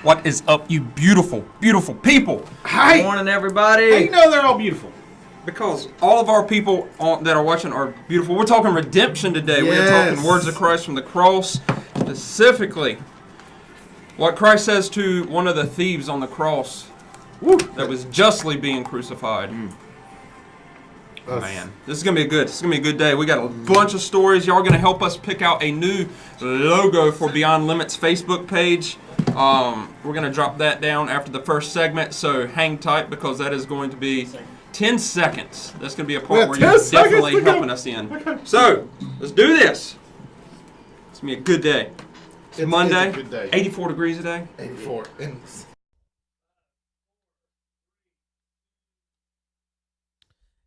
What is up, you beautiful, beautiful people? Hi. Good morning, everybody. How you know they're all beautiful? Because all of our people that are watching are beautiful. We're talking redemption today. Yes. We're talking words of Christ from the cross. Specifically, what Christ says to one of the thieves on the cross that was justly being crucified. Man, this is gonna be good. This is gonna be a good day. We got a bunch of stories. Y'all gonna help us pick out a new logo for Beyond Limits Facebook page. We're gonna drop that down after the first segment, so hang tight because that is going to be 10 seconds. That's gonna be a part where you're definitely helping us in. Okay. So let's do this. It's gonna be a good day. It's Monday. It's a good day. 84 degrees today. 84.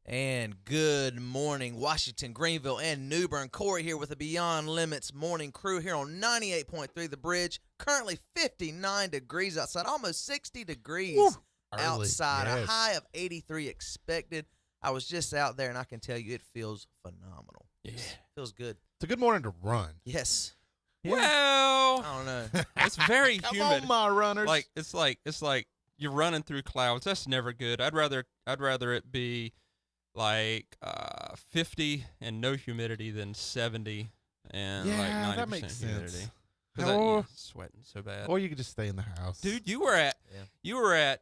And good morning, Washington, Greenville, and New Bern. Corey here with the Beyond Limits morning crew here on 98.3 The Bridge. Currently 59 degrees outside, almost 60 degrees outside. Yes. A high of 83 expected. I was just out there, and I can tell you it feels phenomenal. Yeah. It feels good. It's a good morning to run. Yes. Yeah. Well, I don't know. It's very Come humid. on, my runners. It's like you're running through clouds. That's never good. I'd rather it be like 50 and no humidity than 70 and like 90% that makes humidity. Sense. Because sweating so bad. Or you could just stay in the house. Dude, you were at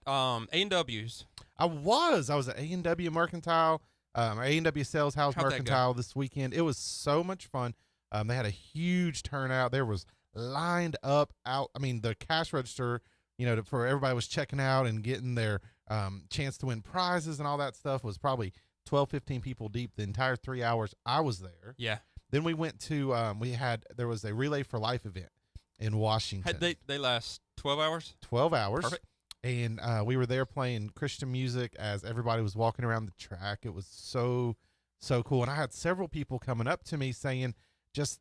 A&W's. I was at A&W Mercantile, A&W Sales House How'd that Mercantile this weekend. It was so much fun. They had a huge turnout. There was lined up out. I mean, the cash register, for everybody was checking out and getting their chance to win prizes and all that stuff was probably 12, 15 people deep the entire 3 hours I was there. Yeah. Then we went to, there was a Relay for Life event in Washington. They last 12 hours? 12 hours. Perfect. And we were there playing Christian music as everybody was walking around the track. It was so, so cool. And I had several people coming up to me saying just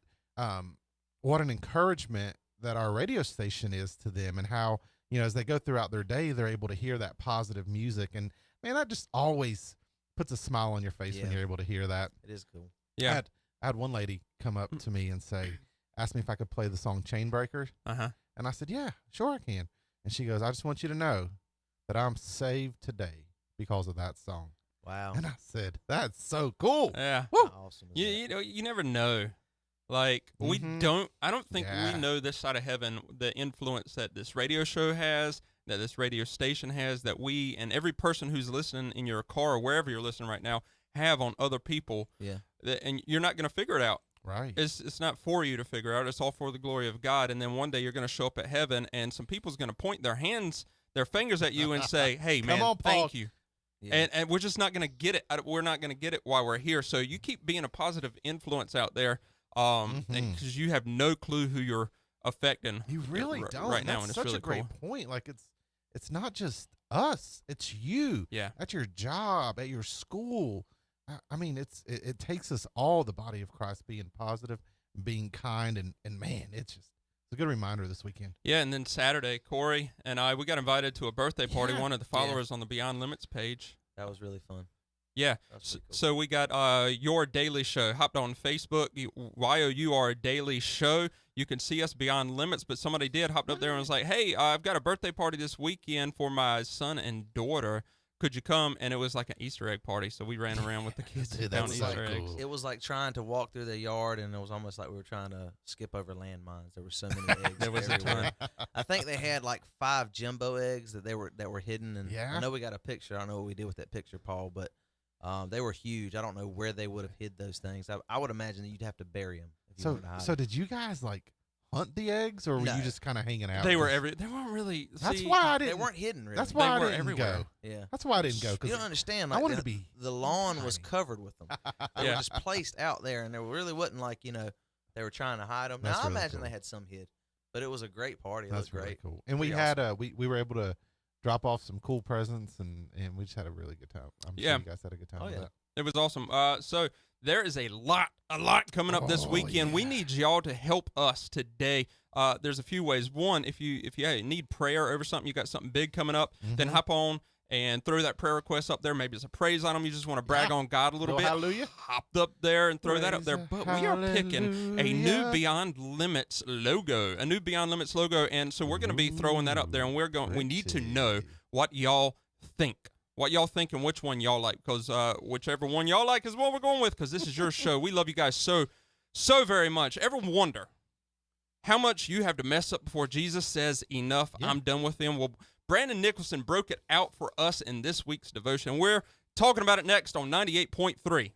what an encouragement that our radio station is to them and how, as they go throughout their day, they're able to hear that positive music. And, man, that just always puts a smile on your face when you're able to hear that. It is cool. Yeah. I had one lady come up to me and ask me if I could play the song Chainbreaker. Uh-huh. And I said, yeah, sure I can. And she goes, I just want you to know that I'm saved today because of that song. Wow. And I said, that's so cool. Yeah. Woo. How awesome is that? You never know. Like, I don't think we know this side of heaven, the influence that this radio show has, that this radio station has, that we and every person who's listening in your car or wherever you're listening right now have on other people. Yeah. And you're not going to figure it out. Right. It's not for you to figure out. It's all for the glory of God. And then one day you're going to show up at heaven and some people's going to point their fingers at you and say, hey, man, thank you. Yeah. And we're just not going to get it. We're not going to get it while we're here. So you keep being a positive influence out there because you have no clue who you're affecting. You really don't. Right now, That's and it's such really a great cool. point. Like, it's not just us. It's you. Yeah. At your job, at your school. I mean, it takes us all, the body of Christ, being positive, being kind, and man, it's a good reminder this weekend. Yeah, and then Saturday, Corey and we got invited to a birthday party. One of the followers on the Beyond Limits page. That was really fun. Yeah, Cool. So we got Your Daily Show. Hopped on Facebook, YOUR Daily Show. You can see us Beyond Limits, but somebody hopped up there and was like, hey, I've got a birthday party this weekend for my son and daughter. Could you come? And it was like an Easter egg party, so we ran around with the kids and found Easter eggs. It was like trying to walk through the yard, and it was almost like we were trying to skip over landmines. There were so many eggs. There was everywhere. A ton. I think they had like 5 jumbo eggs that were hidden. And yeah. I know we got a picture. I don't know what we did with that picture, Paul, but they were huge. I don't know where they would have hid those things. I would imagine that you'd have to bury them. If you wanted to hide So did you guys hunt the eggs, or were you just kind of hanging out? They weren't really. That's why I didn't. They weren't hidden. Really. That's why I didn't everywhere. go. Yeah. That's why I didn't go. You don't understand. I wanted to be. The lawn was covered with them. They were Yeah. just placed out there, and there really wasn't they were trying to hide them. Now, I imagine they had some hid, but it was a great party. It looked really great. Cool. And we had we were able to drop off some cool presents, and we just had a really good time. I'm sure you guys had a good time with that. It was awesome. So there is a lot coming up this weekend. Yeah. We need y'all to help us today. There's a few ways. One, if you need prayer over something, you got something big coming up, then hop on and throw that prayer request up there. Maybe it's a praise on them. You just want to brag on God a little bit. Hallelujah. Hop up there and throw that up there. But we are picking a new Hallelujah. Beyond Limits logo, and so we're going to be throwing that up there, and we need to know what y'all think. What y'all think and which one y'all like, because whichever one y'all like is what we're going with, because this is your show. We love you guys so very much. Ever wonder how much you have to mess up before Jesus says, enough, I'm done with them? Well, Brandon Nicholson broke it out for us in this week's devotion, and we're talking about it next on 98.3,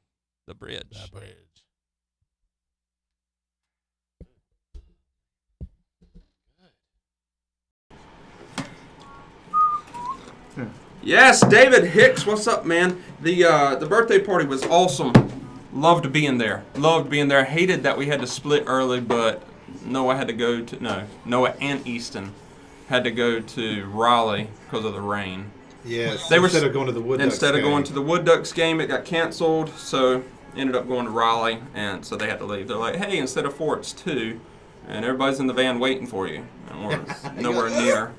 The Bridge. The Bridge. Yes, David Hicks, what's up, man? The birthday party was awesome. Loved being there. Hated that we had to split early, but Noah and Easton had to go to Raleigh because of the rain. Yes. Instead of going to the Wood Ducks Instead of game. going to the Wood Ducks game, it got canceled, so ended up going to Raleigh, and so they had to leave. They're like, hey, instead of 4, it's 2, and everybody's in the van waiting for you. And we're nowhere near.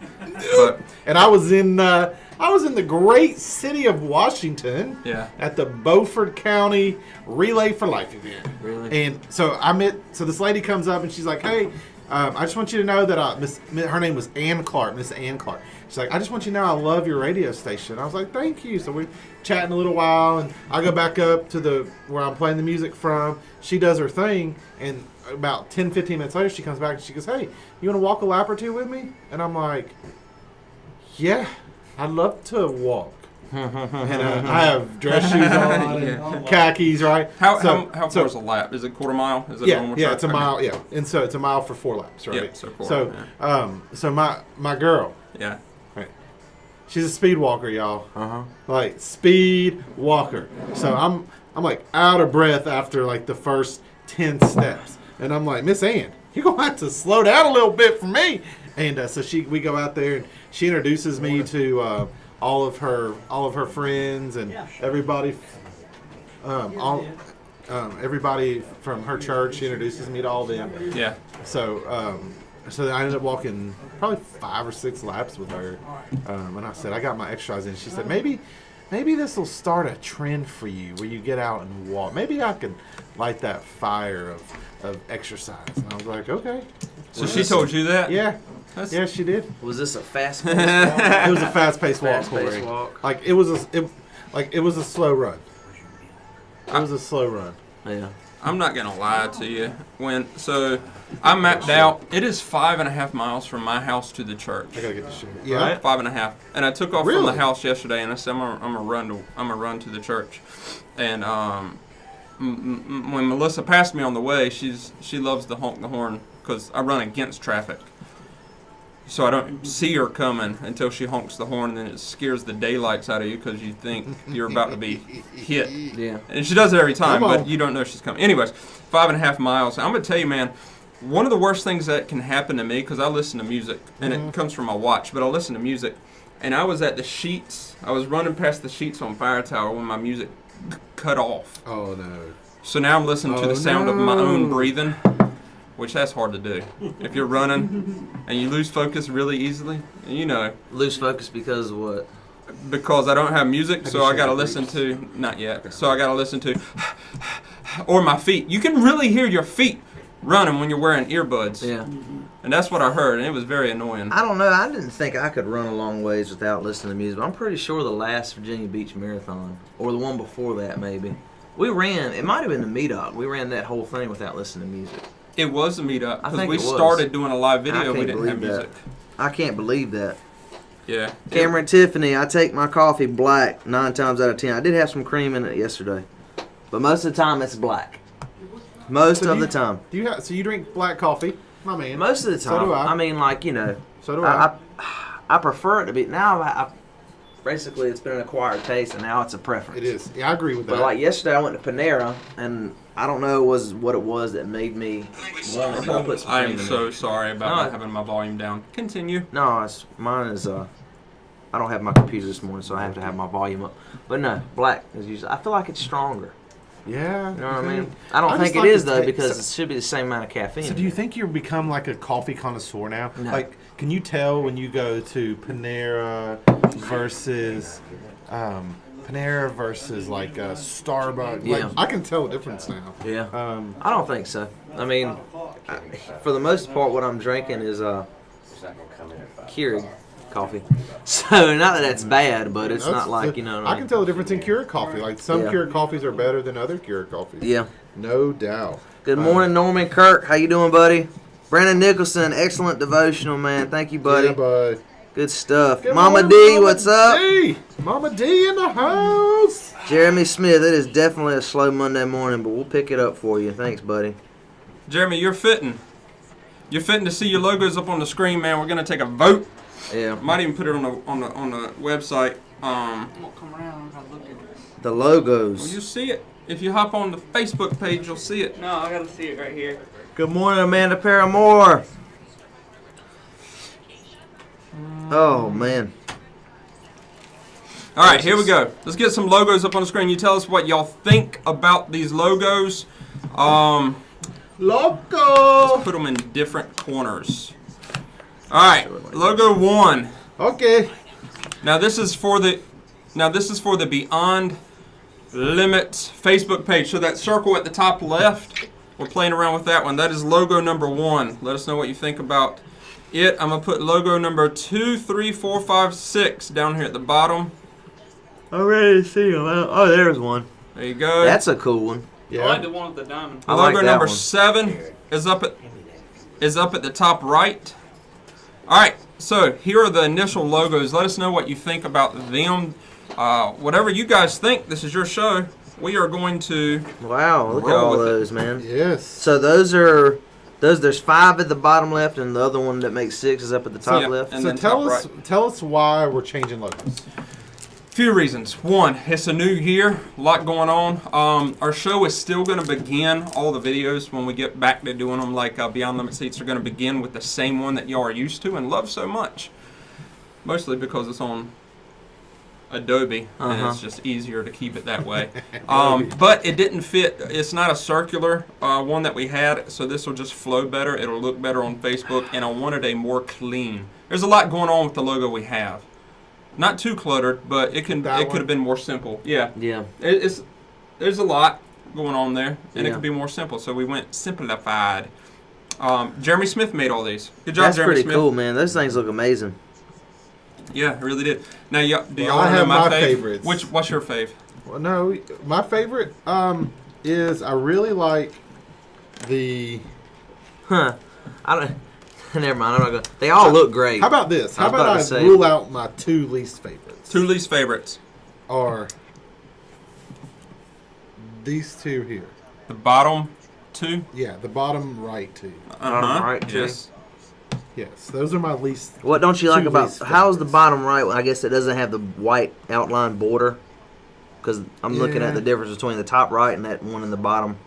But And I was in the great city of Washington. Yeah. At the Beaufort County Relay for Life event. Really? And so so this lady comes up and she's like, hey, I just want you to know that her name was Ann Clark, Miss Ann Clark. She's like, I just want you to know I love your radio station. I was like, thank you. So we're chatting a little while, and I go back up to where I'm playing the music from. She does her thing, and about 10, 15 minutes later, she comes back and she goes, hey, you want to walk a lap or two with me? And I'm like, yeah, I'd love to walk. And I have dress shoes on and khakis, right? how far is a lap? Is it quarter mile? Is it normal track? It's a mile. Yeah, and so it's a mile for 4 laps, right? Yeah, so 4, so my girl, Yeah. right, she's a speed walker, y'all. Uh-huh. Like speed walker. So I'm like out of breath after like the first 10 steps, and I'm like, Miss Ann, you're gonna have to slow down a little bit for me. And so we go out there and she introduces me to all of her friends and everybody. Everybody from her church. She introduces me to all of them. Yeah. So I ended up walking probably 5 or 6 laps with her. And I said, I got my exercise in. She said, maybe this will start a trend for you where you get out and walk. Maybe I could light that fire of exercise. And I was like, okay. So she told you that? Yeah. Yeah, she did. Was this a fast-paced walk? It was a fast-paced walk, Fast-paced Corey. walk. Like it was a slow run. It was a slow run. Yeah. I'm not gonna lie to you. I mapped out. It is 5.5 miles from my house to the church. I gotta get the shit. Yeah. Right? 5.5. And I took off from Really? the house yesterday, and I said I'm gonna run to the church. And when Melissa passed me on the way, she loves to honk the horn because I run against traffic. So I don't see her coming until she honks the horn, and then it scares the daylights out of you because you think you're about to be hit. Yeah. And she does it every time, Come on. but you don't know she's coming. Anyways, 5.5 miles. I'm going to tell you, man, one of the worst things that can happen to me, because I listen to music, and it comes from my watch, but I listen to music, and I was at the Sheets. I was running past the Sheets on Fire Tower when my music cut off. Oh no. So now I'm listening to the sound of my own breathing, which that's hard to do. If you're running and you lose focus really easily, Lose focus because of what? because I don't have music, Have so you I shared got to your listen briefs? to, not yet, so I got to listen to, or my feet. You can really hear your feet running when you're wearing earbuds. Yeah. And that's what I heard, and it was very annoying. I don't know. I didn't think I could run a long ways without listening to music. But I'm pretty sure the last Virginia Beach Marathon, or the one before that maybe, we ran, it might have been the meetup. We ran that whole thing without listening to music. It was a meetup, I because think we it was. started doing a live I video, can't we didn't have believe that. music. I can't believe that. Yeah. Cameron Tiffany, I take my coffee black 9 times out of 10. I did have some cream in it yesterday, but most of the time it's black. Most So of do the time. So you drink black coffee? My man. Most of the So time. do I. I mean, like, So do I. I prefer it to be. Now, basically, it's been an acquired taste, and now it's a preference. It is. Yeah, I agree with that. But like yesterday, I went to Panera, and I don't know what it was that made me want it, but I put some I cream am in so it. sorry about No. not having my volume down. Continue. No, mine is. I don't have my computer this morning, so I have to have my volume up. But no, black is usually. I feel like it's stronger. Yeah. You know what I mean? I don't I think just it like is the though ta- because so- it should be the same amount of caffeine. So do you think you've become like a coffee connoisseur now? No. Like, can you tell when you go to Panera versus like Starbucks? Yeah. Like, I can tell a difference now. Yeah. I don't think so. I mean, for the most part, what I'm drinking is Keurig coffee. So not that that's bad, but it's not like, you know what I can tell the difference in Keurig coffee. Like some Keurig coffees are better than other Keurig coffees. Yeah. No doubt. Good morning, Norman Kirk. How you doing, buddy? Brandon Nicholson, excellent devotional, man. Thank you, buddy. Yeah, bud. Good stuff. Good Mama morning, D, Mama what's up? D. Mama D in the house. Jeremy Smith, it is definitely a slow Monday morning, but we'll pick it up for you. Thanks, buddy. Jeremy, you're fitting. You're fitting to see your logos up on the screen, man. We're gonna take a vote. Yeah. Might even put it on the website. The logos. Well, you see it. If you hop on the Facebook page, you'll see it. No, I gotta see it right here. Good morning, Amanda Paramore. Oh, man. All right, here we go. Let's get some logos up on the screen. You tell us what y'all think about these logos. Loco. Put them in different corners. All right, logo 1. Okay. Now this is for the Beyond Limits Facebook page. So that circle at the top left, we're playing around with that one. That is logo number 1. Let us know what you think about it. I'm gonna put logo number 2, 3, 4, 5, 6 down here at the bottom. I'm ready to see them. Oh, there's one. There you go. That's a cool one. Yeah. I like the one with the diamond. I like Logo that number one. 7 is up at the top right. All right, so here are the initial logos. Let us know what you think about them. Whatever you guys think, this is your show. We are going to Wow, look at roll all with it. those, man. Yes. So there's 5 at the bottom left, and the other one that makes 6 is up at the top Yeah, left. and So then tell top us right. tell us why we're changing logos. Few reasons. 1, it's a new year, a lot going on. Our show is still going to begin, all the videos when we get back to doing them like Beyond Limit Seats are going to begin with the same one that y'all are used to and love so much. Mostly because it's on Adobe and it's just easier to keep it that way. But it didn't fit. It's not a circular one that we had, so this will just flow better. It'll look better on Facebook, and I wanted a more clean. There's a lot going on with the logo we have. Not too cluttered, but it could have been more simple. Yeah. Yeah. There's a lot going on there, and it Yeah. could be more simple. So we went simplified. Jeremy Smith made all these. Good job, That's Jeremy pretty Smith. cool, man. Those things look amazing. Yeah, it really did. Now, do y'all Well, I want to know have my my fave? favorites. What's your fave? Well, no, my favorite is I really like the. Huh. I don't. Never mind. I'm not gonna. They all look great. How about this? How I was about about to I say- rule out my 2 least favorites? 2 least favorites. Are these 2 here? The bottom 2. Yeah, the bottom right 2. Uh-huh. right, Jay. Yes. Yes, those are my least. What don't you like 2 about? least How's the favorites. bottom right? I guess it doesn't have the white outline border. Because I'm looking Yeah. at the difference between the top right and that one in the bottom.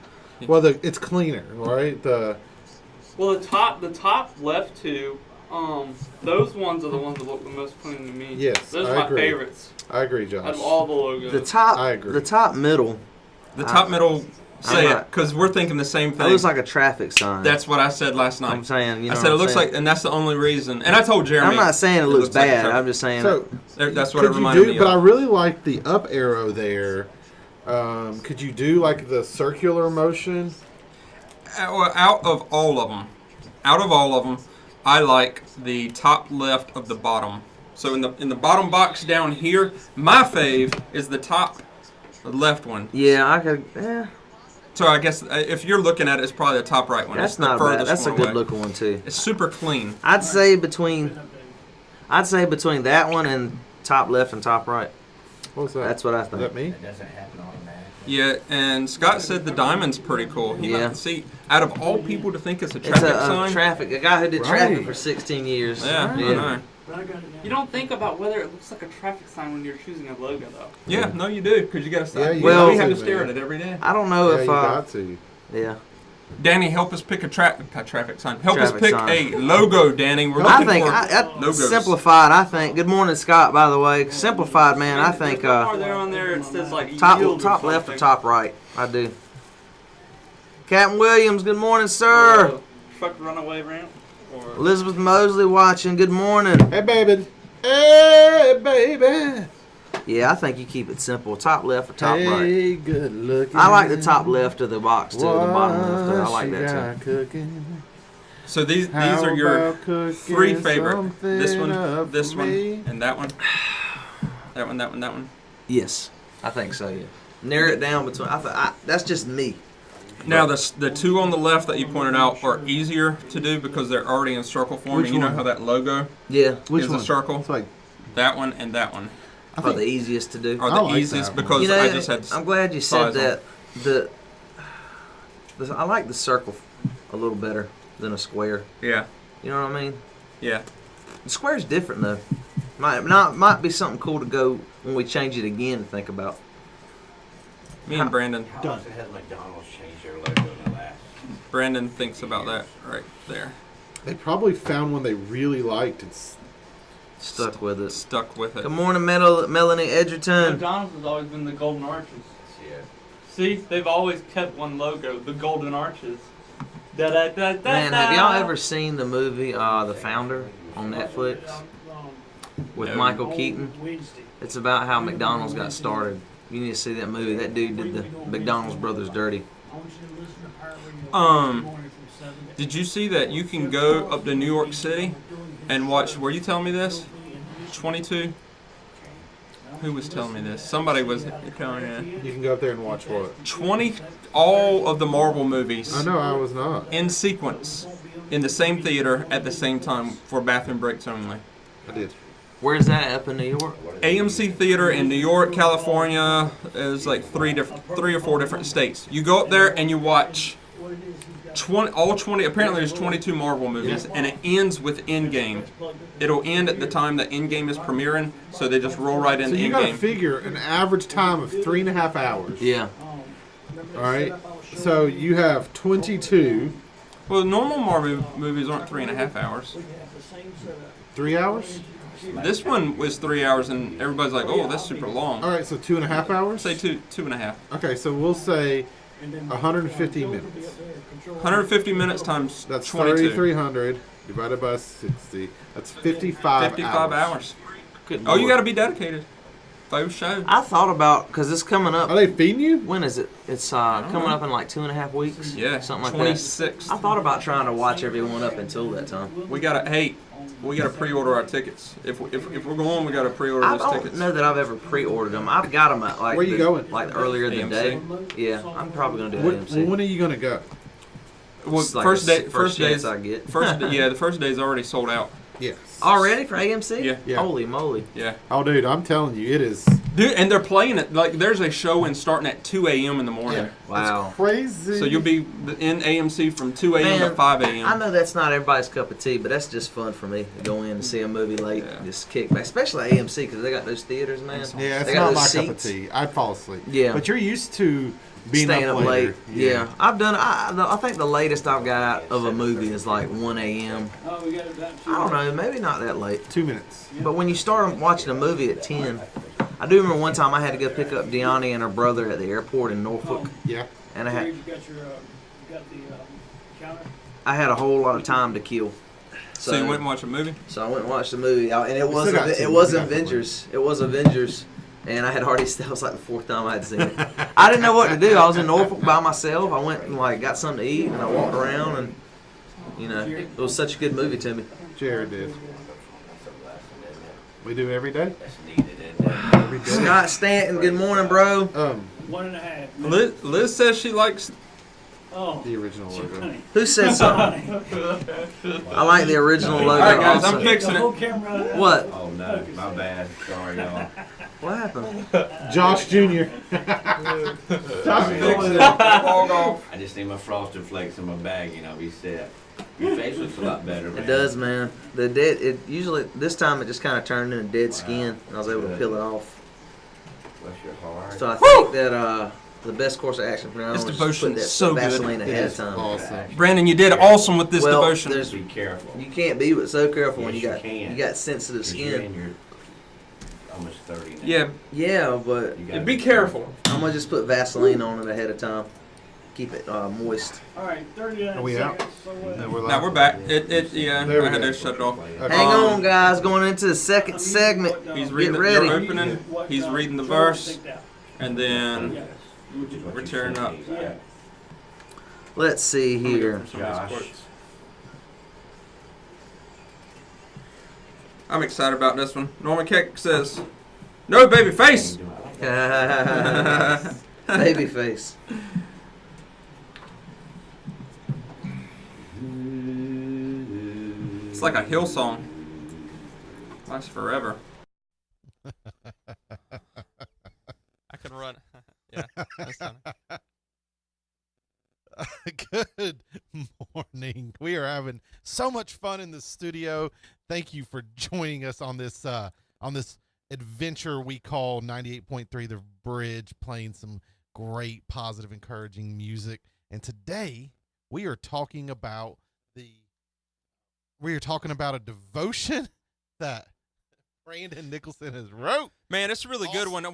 Well, it's cleaner, right? Well, the top left two, those ones are the ones that look the most clean to me. Yes, those I are my agree. favorites I agree, out Josh. of all the logos. The top. I agree. The top middle. The top middle, say it, not- because we're thinking the same That thing. looks like a traffic sign. That's what I said last night. I'm saying. You know I said it what I'm looks saying? like, and that's the only reason. And I told Jeremy. I'm not saying it looks like a bad. traffic- I'm just saying. So, That's what it could you reminded do? me But I of. really like the up arrow there. Could you do like the circular motion? Out of all of them, I like the top left of the bottom. So in the bottom box down here, my fave is the top left one. yeah, I could. Yeah, So I guess if you're looking at it, it's probably the top right one. that's It's the not bad. furthest That's a one good away. looking one too. It's super clean. I'd say between that one and top left and top right. What was that? That's what I Is think. that me? Yeah, and Scott said the diamond's pretty cool. Yeah. See, out of all people to think it's a It's traffic a sign. traffic. A guy who did Right. traffic for 16 years. Yeah, I know. You don't think about whether it looks like a traffic sign when you're choosing a logo, though. Yeah, no, you do, because you got to stop. Yeah, you Well- we have to got to, stare man. at it every day. I don't know Yeah, if. you got to. Yeah. Danny, help us pick a traffic sign. Help us Traffic pick sign. a logo, Danny. We're I looking think for logos. simplified. I think. Good morning, Scott. By the way, simplified, man. I think There's one more there on there. It says like yield top or left or something. top right. I do. Captain Williams. Good morning, sir. Truck runaway ramp. Or Elizabeth Mosley watching. Good morning. Hey, baby. Hey, baby. Yeah, I think you keep it simple. Top left or top right. Hey, good looking. I like the top left of the box too. The bottom left. There. I like that too. Cooking. So these How are your about cooking 3 favorite. This something one, up this for one, me? and that one. That one, that one, that one. Yes, I think so. Yeah. Narrow it down between. That's just me. Now the 2 on the left that you pointed out are easier to do because they're already in circle form. Which and you know one? how that logo Yeah. Which is one? a circle? It's like, That one and that one Probably the easiest to do. are I the like easiest that one. because You know, I just had. I'm glad you said size that. I like the circle a little better than a square. Yeah, You know what I mean? yeah. The square's different though. Might be something cool to go when we change it again to think about. Me and Brandon. How often has McDonald's changed their logo in the last? Brandon thinks about that right there. they probably found one they really liked. It's Stuck with it. Stuck with it. Good morning, Melanie Edgerton. McDonald's has always been the Golden Arches. Yeah. See, they've always kept one logo, the Golden Arches. Da da da da. Man, have y'all ever seen the movie The Founder on Netflix with No. Michael Keaton? It's about how McDonald's got started. You need to see that movie. That dude did the McDonald's brothers dirty. Did you see that you can go up to New York City and watch? Were you telling me this? 22. Who was telling me this? Somebody was telling me. you can go up there and watch what? 20, all of the Marvel movies I know I was not. in sequence in the same theater at the same time for bathroom breaks only. I did. Where's that up in New York? AMC Theater in New York, California, is like 3 or 4 different states. You go up there and you watch 20. Apparently, there's 22 Marvel movies, and it ends with Endgame. It'll end at the time that Endgame is premiering, so they just roll right So into you got to Endgame. figure an average time of 3.5 hours. Yeah. All right. So you have 22. Well, normal Marvel movies aren't 3.5 hours. 3 hours. This one was 3 hours, and everybody's like, "Oh, that's super long." All right. So 2.5 hours. Say 2.5. Okay. So we'll say 150 minutes. 150 minutes times That's 22. 3,300 divided by 60. That's 55 55 hours. Good Oh, you Lord. got to be dedicated. Faux show. I thought about, because it's coming up. Are they feeding you? When is it? It's coming up in like 2.5 weeks. Yeah, Something like 26. that. I thought about trying to watch everyone up until that time. We gotta pre-order our tickets. If we're going, we gotta pre-order I those don't tickets. know that I've ever pre-ordered them. I've got them at like Where you going? Like earlier in the day. AMC? Yeah, I'm probably gonna do When AMC. are you gonna go? Well, It's like first the day, first chance I get. the first day's already sold out. Yes. Already for AMC? Yeah. Yeah. Holy moly! Yeah, Oh, dude, I'm telling you, it is. dude, and they're playing it like there's a show in starting at 2 a.m. in the morning. Wow. It's crazy. So you'll be in AMC from 2 a.m. to Man, 5 I a.m. know that's not everybody's cup of tea, but that's just fun for me to go in and see a movie late, Yeah. just kick back, especially AMC because they got those theaters, man. Yeah, it's They got not my those cup of seats. tea. I'd fall asleep. Yeah. But you're used to being Staying up late. later. Yeah. I've done. I think the latest I've got of a movie is like 1 a.m. Oh, we got it back. I don't know, maybe not that late. 2 minutes. But when you start watching a movie at 10, I do remember one time I had to go pick up Deani and her brother at the airport in Norfolk, Yeah. and I You got the counter? had a whole lot of time to kill. So you went and watched a movie? So I went and watched the movie, and it was still got two. it was We got Avengers. It was Avengers, and I had already. That was like the 4th time I had seen it. I didn't know what to do. I was in Norfolk by myself. I went and like got something to eat, and I walked around, and it was such a good movie to me. Jared did. We do every day. That's needed, isn't it? Every day. Scott Stanton, good morning, bro. 1.5. Liz says she likes. Oh, The original logo. honey. Who said something? I like the original logo. All right, guys, also. I'm fixing The whole it. camera. What? Oh no, my bad. Sorry, y'all. What happened? Josh Jr. Log off. I just need my Frosted Flakes in my bag and I'll be set. Your face looks a lot better, man. It does, man. The dead. It usually this time it just kind of turned into dead skin, and I was able to peel it off. Bless your heart. So I think that the best course of action for now This is just devotion put that is so good. Vaseline It ahead of is time. awesome. Brandon, you did awesome with this Well, devotion. there's- Be careful. You can't be but so careful when Yes, you you got can. you got sensitive 'Cause you're in skin. your almost 30 now. Yeah, Yeah, but You gotta be careful. I'm gonna just put Vaseline on it ahead of time. keep it moist. All right, 39 Are we out? seconds. So, No, we're Now live. we're back. Yeah, There we I had go. to shut it off. Okay. Hang on, guys. Going into the second segment. He's Get reading ready. You're opening. He's reading the verse, and then Yes. we're tearing up. Yeah. Let's see Let me go here. through some of these quotes. I'm excited about this one. Norman Keck says, "No baby face." Baby face. It's like a hill song. Lasts forever. I can run. Yeah, that's funny. Good morning. We are having so much fun in the studio. Thank you for joining us on this adventure we call 98.3 The Bridge, playing some great, positive, encouraging music. And today we are talking about a devotion that Brandon Nicholson has wrote. Man, it's a really good one.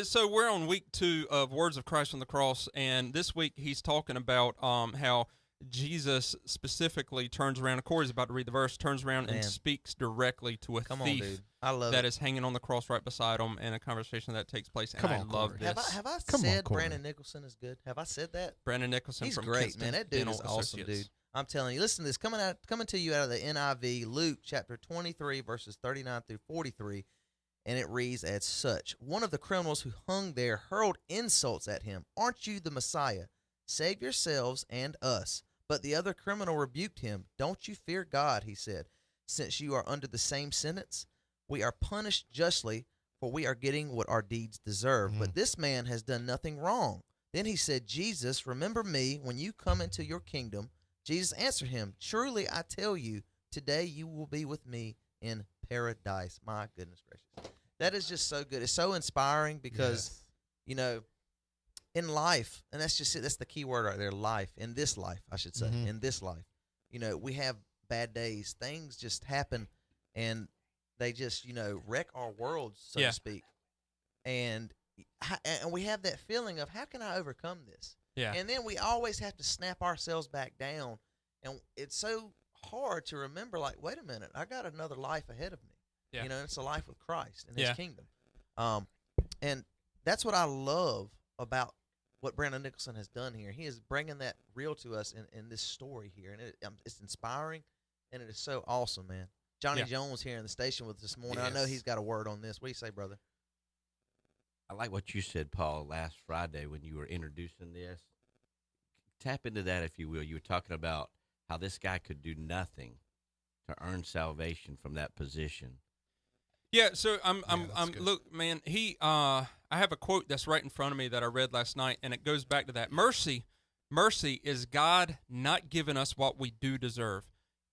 So we're on week 2 of Words of Christ on the Cross, and this week he's talking about how Jesus specifically turns around. Corey's about to read the verse. Turns around and speaks directly to a Come on, thief dude. I love that it. is hanging on the cross right beside him, and a conversation that takes place. And Come I on, love Corey. this. Have I Come on, said Corey. Brandon Nicholson is good? Have I said that? Brandon Nicholson He's from great, Kinston man. That dude Dental is awesome, Associates. dude. I'm telling you. Listen to this. Coming to you out of the NIV, Luke chapter 23, verses 39 through 43. And it reads as such. One of the criminals who hung there hurled insults at him. Aren't you the Messiah? Save yourselves and us. But the other criminal rebuked him. Don't you fear God, he said. Since you are under the same sentence, we are punished justly, for we are getting what our deeds deserve. But this man has done nothing wrong. Then he said, Jesus, remember me when you come into your kingdom. Jesus answered him, truly I tell you, today you will be with me in paradise. My goodness gracious. That is just so good. It's so inspiring because, you know, in life, and that's just it. That's the key word right there, life. In this life, I should say. In this life. You know, we have bad days. Things just happen, and they just, you know, wreck our world, so to speak. And we have that feeling of, how can I overcome this? Yeah. And then we always have to snap ourselves back down. And it's so hard to remember, like, wait a minute, I got another life ahead of me. Yeah. You know, it's a life with Christ and His kingdom. And that's what I love about what Brandon Nicholson has done here. He is bringing that real to us in this story here. And it's inspiring, and it is so awesome, man. Johnny Jones here in the station with us this morning. I know he's got a word on this. What do you say, brother? I like what you said, Paul, last Friday when you were introducing this. Tap into that, if you will. You were talking about how this guy could do nothing to earn salvation from that position. Yeah, so I'm good. look, man, I have a quote that's right in front of me that I read last night, and it goes back to that. Mercy is God not giving us what we do deserve.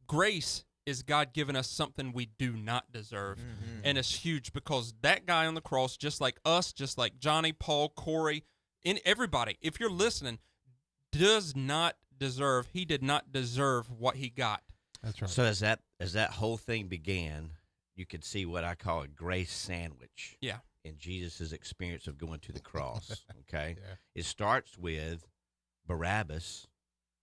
Grace is God giving us something we do not deserve. And it's huge because that guy on the cross, just like us, just like Johnny, Paul, Corey, and everybody, if you're listening, he did not deserve what he got. That's right. So as that whole thing began, you could see what I call a grace sandwich. Yeah. In Jesus' experience of going to the cross. Okay. Yeah. It starts with Barabbas.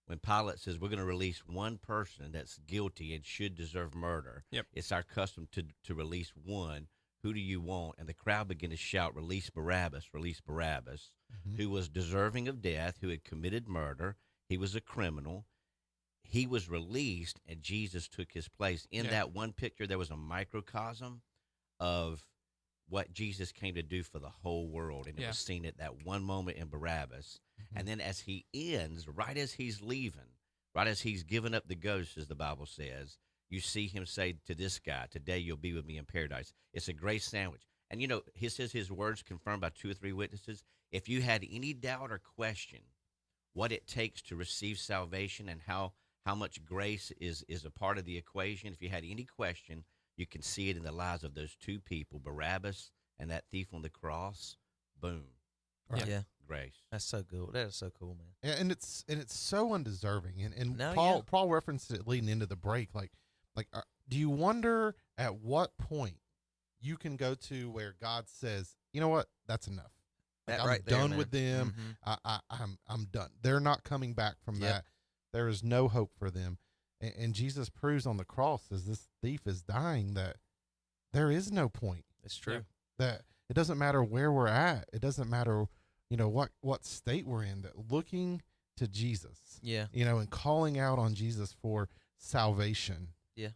When Pilate says we're going to release one person that's guilty and should deserve murder, it's our custom to release one. Who do you want? And the crowd began to shout, release Barabbas, who was deserving of death, who had committed murder. He was a criminal. He was released, and Jesus took his place. In that one picture, there was a microcosm of what Jesus came to do for the whole world, and it was seen at that one moment in Barabbas. And then as he ends, right as he's leaving, right as he's giving up the ghost, as the Bible says, you see him say to this guy, today you'll be with me in paradise. It's a grace sandwich. And, you know, he says his words confirmed by 2 or 3 witnesses. If you had any doubt or question what it takes to receive salvation and how much grace is a part of the equation, if you had any question, you can see it in the lives of those 2 people, Barabbas and that thief on the cross. Boom. Right. Yeah. Grace. That's so cool. That is so cool, man. And it's so undeserving. And No, Paul referenced it leading into the break. Like, do you wonder at what point you can go to where God says, you know what, that's enough? That I'm right there, done man. with them. I'm done. They're not coming back from that. There is no hope for them. And Jesus proves on the cross as this thief is dying that there is no point. It's true. That it doesn't matter where we're at. It doesn't matter, what state we're in. That looking to Jesus, and calling out on Jesus for salvation. Yeah,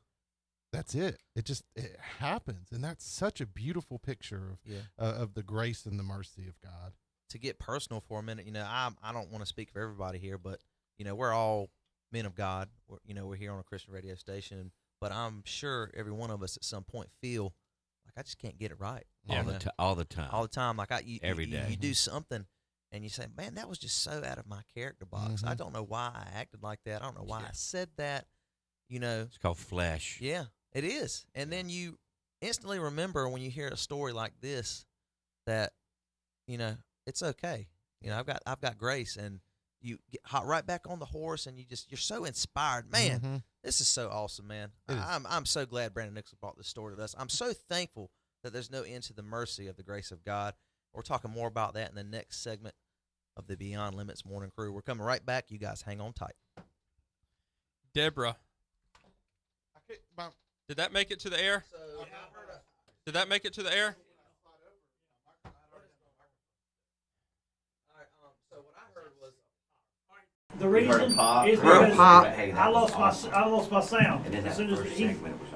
that's it. It happens, and that's such a beautiful picture of the grace and the mercy of God. To get personal for a minute, I don't want to speak for everybody here, but we're all men of God. We're here on a Christian radio station, but I'm sure every one of us at some point feel like I just can't get it right. All the time. Like every day. You do something, and you say, "Man, that was just so out of my character box. I don't know why I acted like that. I don't know why I said that." It's called flesh. Yeah, it is. And then you instantly remember when you hear a story like this that it's okay. I've got grace, and you get hot right back on the horse, and you're so inspired, man. This is so awesome, man. I'm so glad Brandon Nichols brought this story to us. I'm so thankful that there's no end to the mercy of the grace of God. We're talking more about that in the next segment of the Beyond Limits Morning Crew. We're coming right back. You guys hang on tight. Deborah, did that make it to the air? Did that make it to the air? The reason is Real because pop. I lost my sound. As soon as he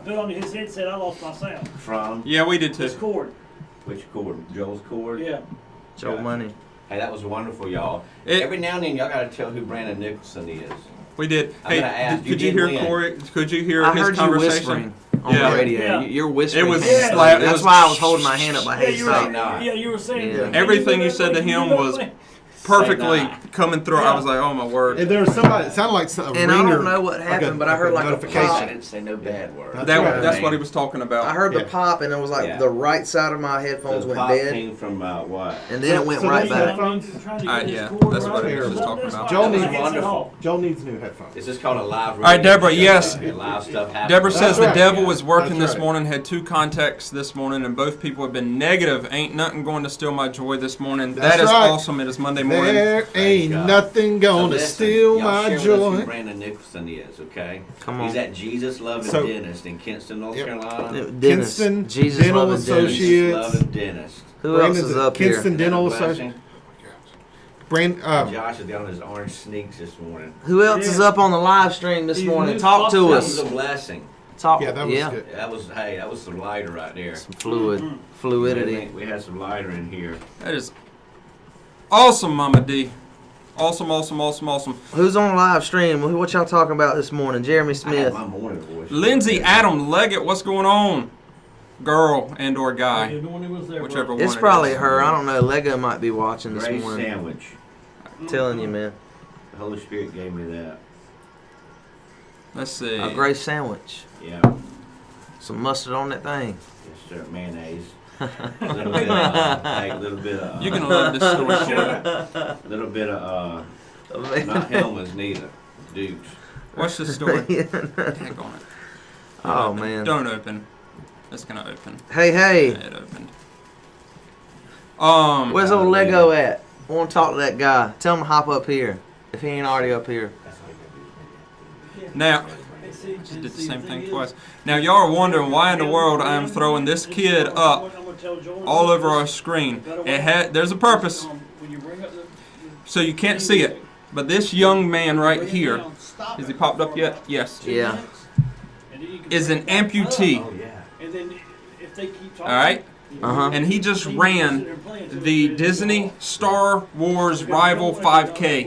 put on his headset, I lost my sound. From Yeah, we did This too. cord. which chord? Joel's chord? Yeah. Joe Money. Hey, that was wonderful, y'all. It- Every now and then, y'all got to tell who Brandon Nicholson is. We did. I'm Hey, gonna ask, could you you did hear win. Corey? Could you hear I his heard you conversation? whispering on Yeah. the radio. Yeah. You're whispering. It was kind of Yeah. slap. It That's was why I was holding my hand up like, Yeah, hey, you stop. were. nah. Yeah, you were saying. Yeah. Everything you said to him was perfectly coming through. I was like, oh my word. And there was somebody. It sounded like a And I ringer, don't know what happened, but I heard like a I pop. didn't say no bad words. That's what he was talking about. I heard the Yeah. pop, and it was like Yeah. the right side of my headphones The went pop dead, came from what? and then it went So right these back. headphones- Yeah, that's what he was just talking about. Joel needs wonderful. Joel needs new headphones. This is called a live. All right, Deborah, radio yes. show. Live stuff happens. Deborah says That's the right. devil Yeah. was working That's this right. morning, had 2 contacts this morning, and both people have been negative. Ain't nothing going to steal my joy this morning. That's That is right. awesome. It is Monday morning. There ain't God. nothing So gonna listen, steal y'all my share with us joy. who Brandon Nicholson is, okay? Come on. He's at Jesus Loving So- Dentist in Kinston, North Yep. Carolina. Dentist, Kinston Jesus Dental loving dentist. Associates. Jesus Loving Dentist. Who else Brandon's is at up here? Kinston Dental Isn't that a Associates. blessing? Josh is down in his orange sneaks this morning. Who else is up on the live stream this He's morning? new Talk to That us. was a blessing. Talk. Yeah, that was good. That was some lighter right there. Some fluidity. We had some lighter in here. That is awesome, Mama D. Awesome, awesome, awesome, awesome. Who's on the live stream? What y'all talking about this morning? Jeremy I had Smith. my morning voice. Lindsay Adam Leggett, what's going on? Girl and or guy, The one who was there, whichever one. It's it probably is. her. I don't know. Lego might be watching this Grace morning. sandwich. Telling you, man. The Holy Spirit gave me that. Let's see. A Grace sandwich. Yeah. Some mustard on that thing. Yes, sir. Mayonnaise. A little bit of, hey, a little bit of, You're gonna love this story, Corey. little bit of, not Hellman's neither. Dukes. Watch this story. Yeah. Hang on it. Oh, man. Don't open. It's gonna open. Hey, hey. It opened. Where's old Lego at? I want to talk to that guy. Tell him to hop up here. If he ain't already up here. Now, she did the same thing twice. Now, y'all are wondering why in the world I am throwing this kid up all over our screen. There's a purpose, so you can't see it. But this young man right here, has he popped up yet? Yes. Yeah. Is an amputee. Oh, yeah. And then if they keep talking, All right. Uh-huh. And he just ran the Disney Star Wars Rival 5K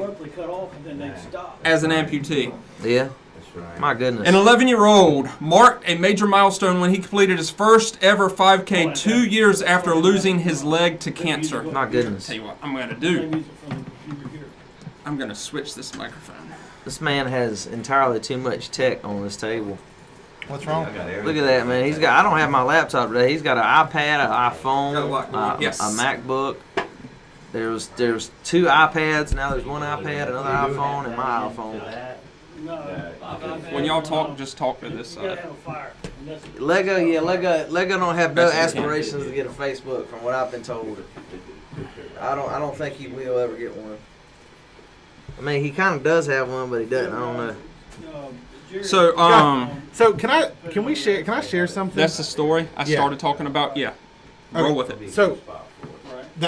as an amputee. Yeah. That's right. My goodness. An 11-year-old marked a major milestone when he completed his first ever 5K 2 years after losing his leg to cancer. My goodness. Tell you what I'm going to do. I'm going to switch this microphone. This man has entirely too much tech on his table. What's wrong? I got everything. Look at that, man. He's got. I don't have my laptop today. He's got an iPad, an iPhone, Got a lot. Yes. a MacBook. There's 2 iPads. Now there's 1 iPad, another iPhone, and my iPhone. When y'all talk, just talk to this You gotta side. have a fire. And that's- Lego don't have no Best you can. aspirations to get a Facebook, from what I've been told. I don't think he will ever get one. I mean, he kind of does have one, but he doesn't. I don't know. So, So can I share something? that's the story I Yeah. started talking about. Yeah. Roll with it. So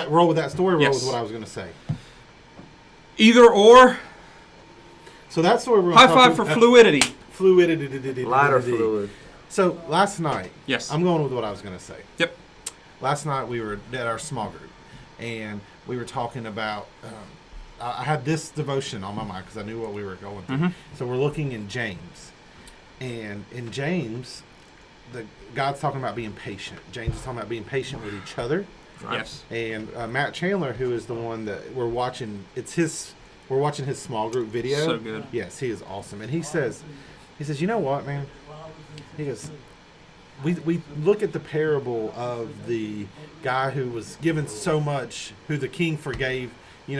roll with that story. Roll Yes. with what I was going to say. Either or. So that story we're High gonna five for fluidity. fluidity. Lighter fluid. So last night, Yes. I'm going with what I was going to say. Yep. Last night we were at our small group, and we were talking about. I had this devotion on my mind because I knew what we were going through. So we're looking in James, and in James, God's talking about being patient. James is talking about being patient with each other. Yes. And Matt Chandler, who is the one that we're watching, we're watching his small group video. So good. Yes, he is awesome. And he says, you know what, man? He goes, we look at the parable of the guy who was given so much, who the king forgave,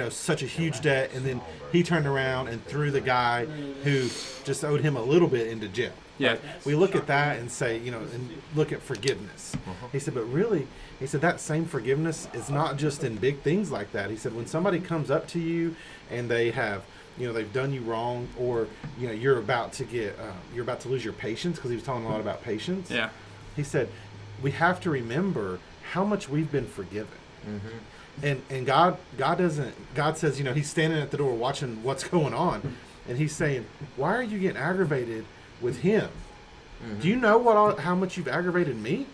such a huge debt, and then he turned around and threw the guy who just owed him a little bit into jail. Yeah. Right? We look at that and say, and look at forgiveness. He said, but really, he said that same forgiveness is not just in big things like that. He said, when somebody comes up to you and they have, they've done you wrong, or, you're about to lose your patience, because he was talking a lot about patience. Yeah. He said, we have to remember how much we've been forgiven. And God says, he's standing at the door watching what's going on. And he's saying, why are you getting aggravated with him? Do you know how much you've aggravated me?